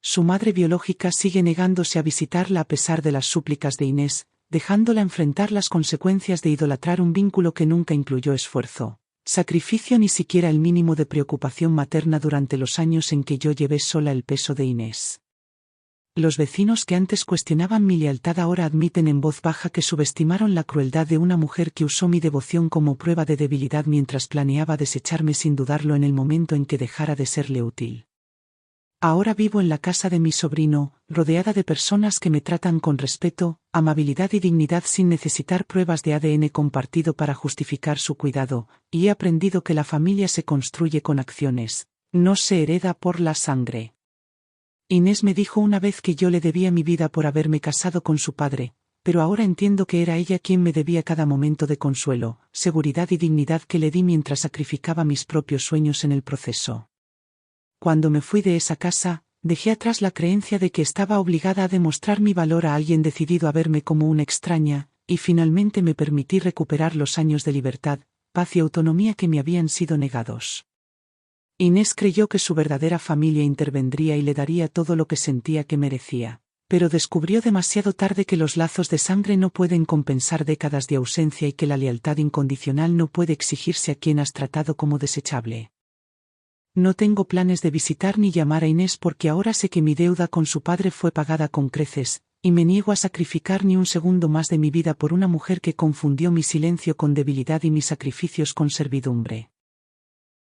Su madre biológica sigue negándose a visitarla a pesar de las súplicas de Inés, dejándola enfrentar las consecuencias de idolatrar un vínculo que nunca incluyó esfuerzo, sacrificio ni siquiera el mínimo de preocupación materna durante los años en que yo llevé sola el peso de Inés. Los vecinos que antes cuestionaban mi lealtad ahora admiten en voz baja que subestimaron la crueldad de una mujer que usó mi devoción como prueba de debilidad mientras planeaba desecharme sin dudarlo en el momento en que dejara de serle útil. Ahora vivo en la casa de mi sobrino, rodeada de personas que me tratan con respeto, amabilidad y dignidad sin necesitar pruebas de ADN compartido para justificar su cuidado, y he aprendido que la familia se construye con acciones, no se hereda por la sangre. Inés me dijo una vez que yo le debía mi vida por haberme casado con su padre, pero ahora entiendo que era ella quien me debía cada momento de consuelo, seguridad y dignidad que le di mientras sacrificaba mis propios sueños en el proceso. Cuando me fui de esa casa, dejé atrás la creencia de que estaba obligada a demostrar mi valor a alguien decidido a verme como una extraña, y finalmente me permití recuperar los años de libertad, paz y autonomía que me habían sido negados. Inés creyó que su verdadera familia intervendría y le daría todo lo que sentía que merecía, pero descubrió demasiado tarde que los lazos de sangre no pueden compensar décadas de ausencia y que la lealtad incondicional no puede exigirse a quien has tratado como desechable. No tengo planes de visitar ni llamar a Inés porque ahora sé que mi deuda con su padre fue pagada con creces, y me niego a sacrificar ni un segundo más de mi vida por una mujer que confundió mi silencio con debilidad y mis sacrificios con servidumbre.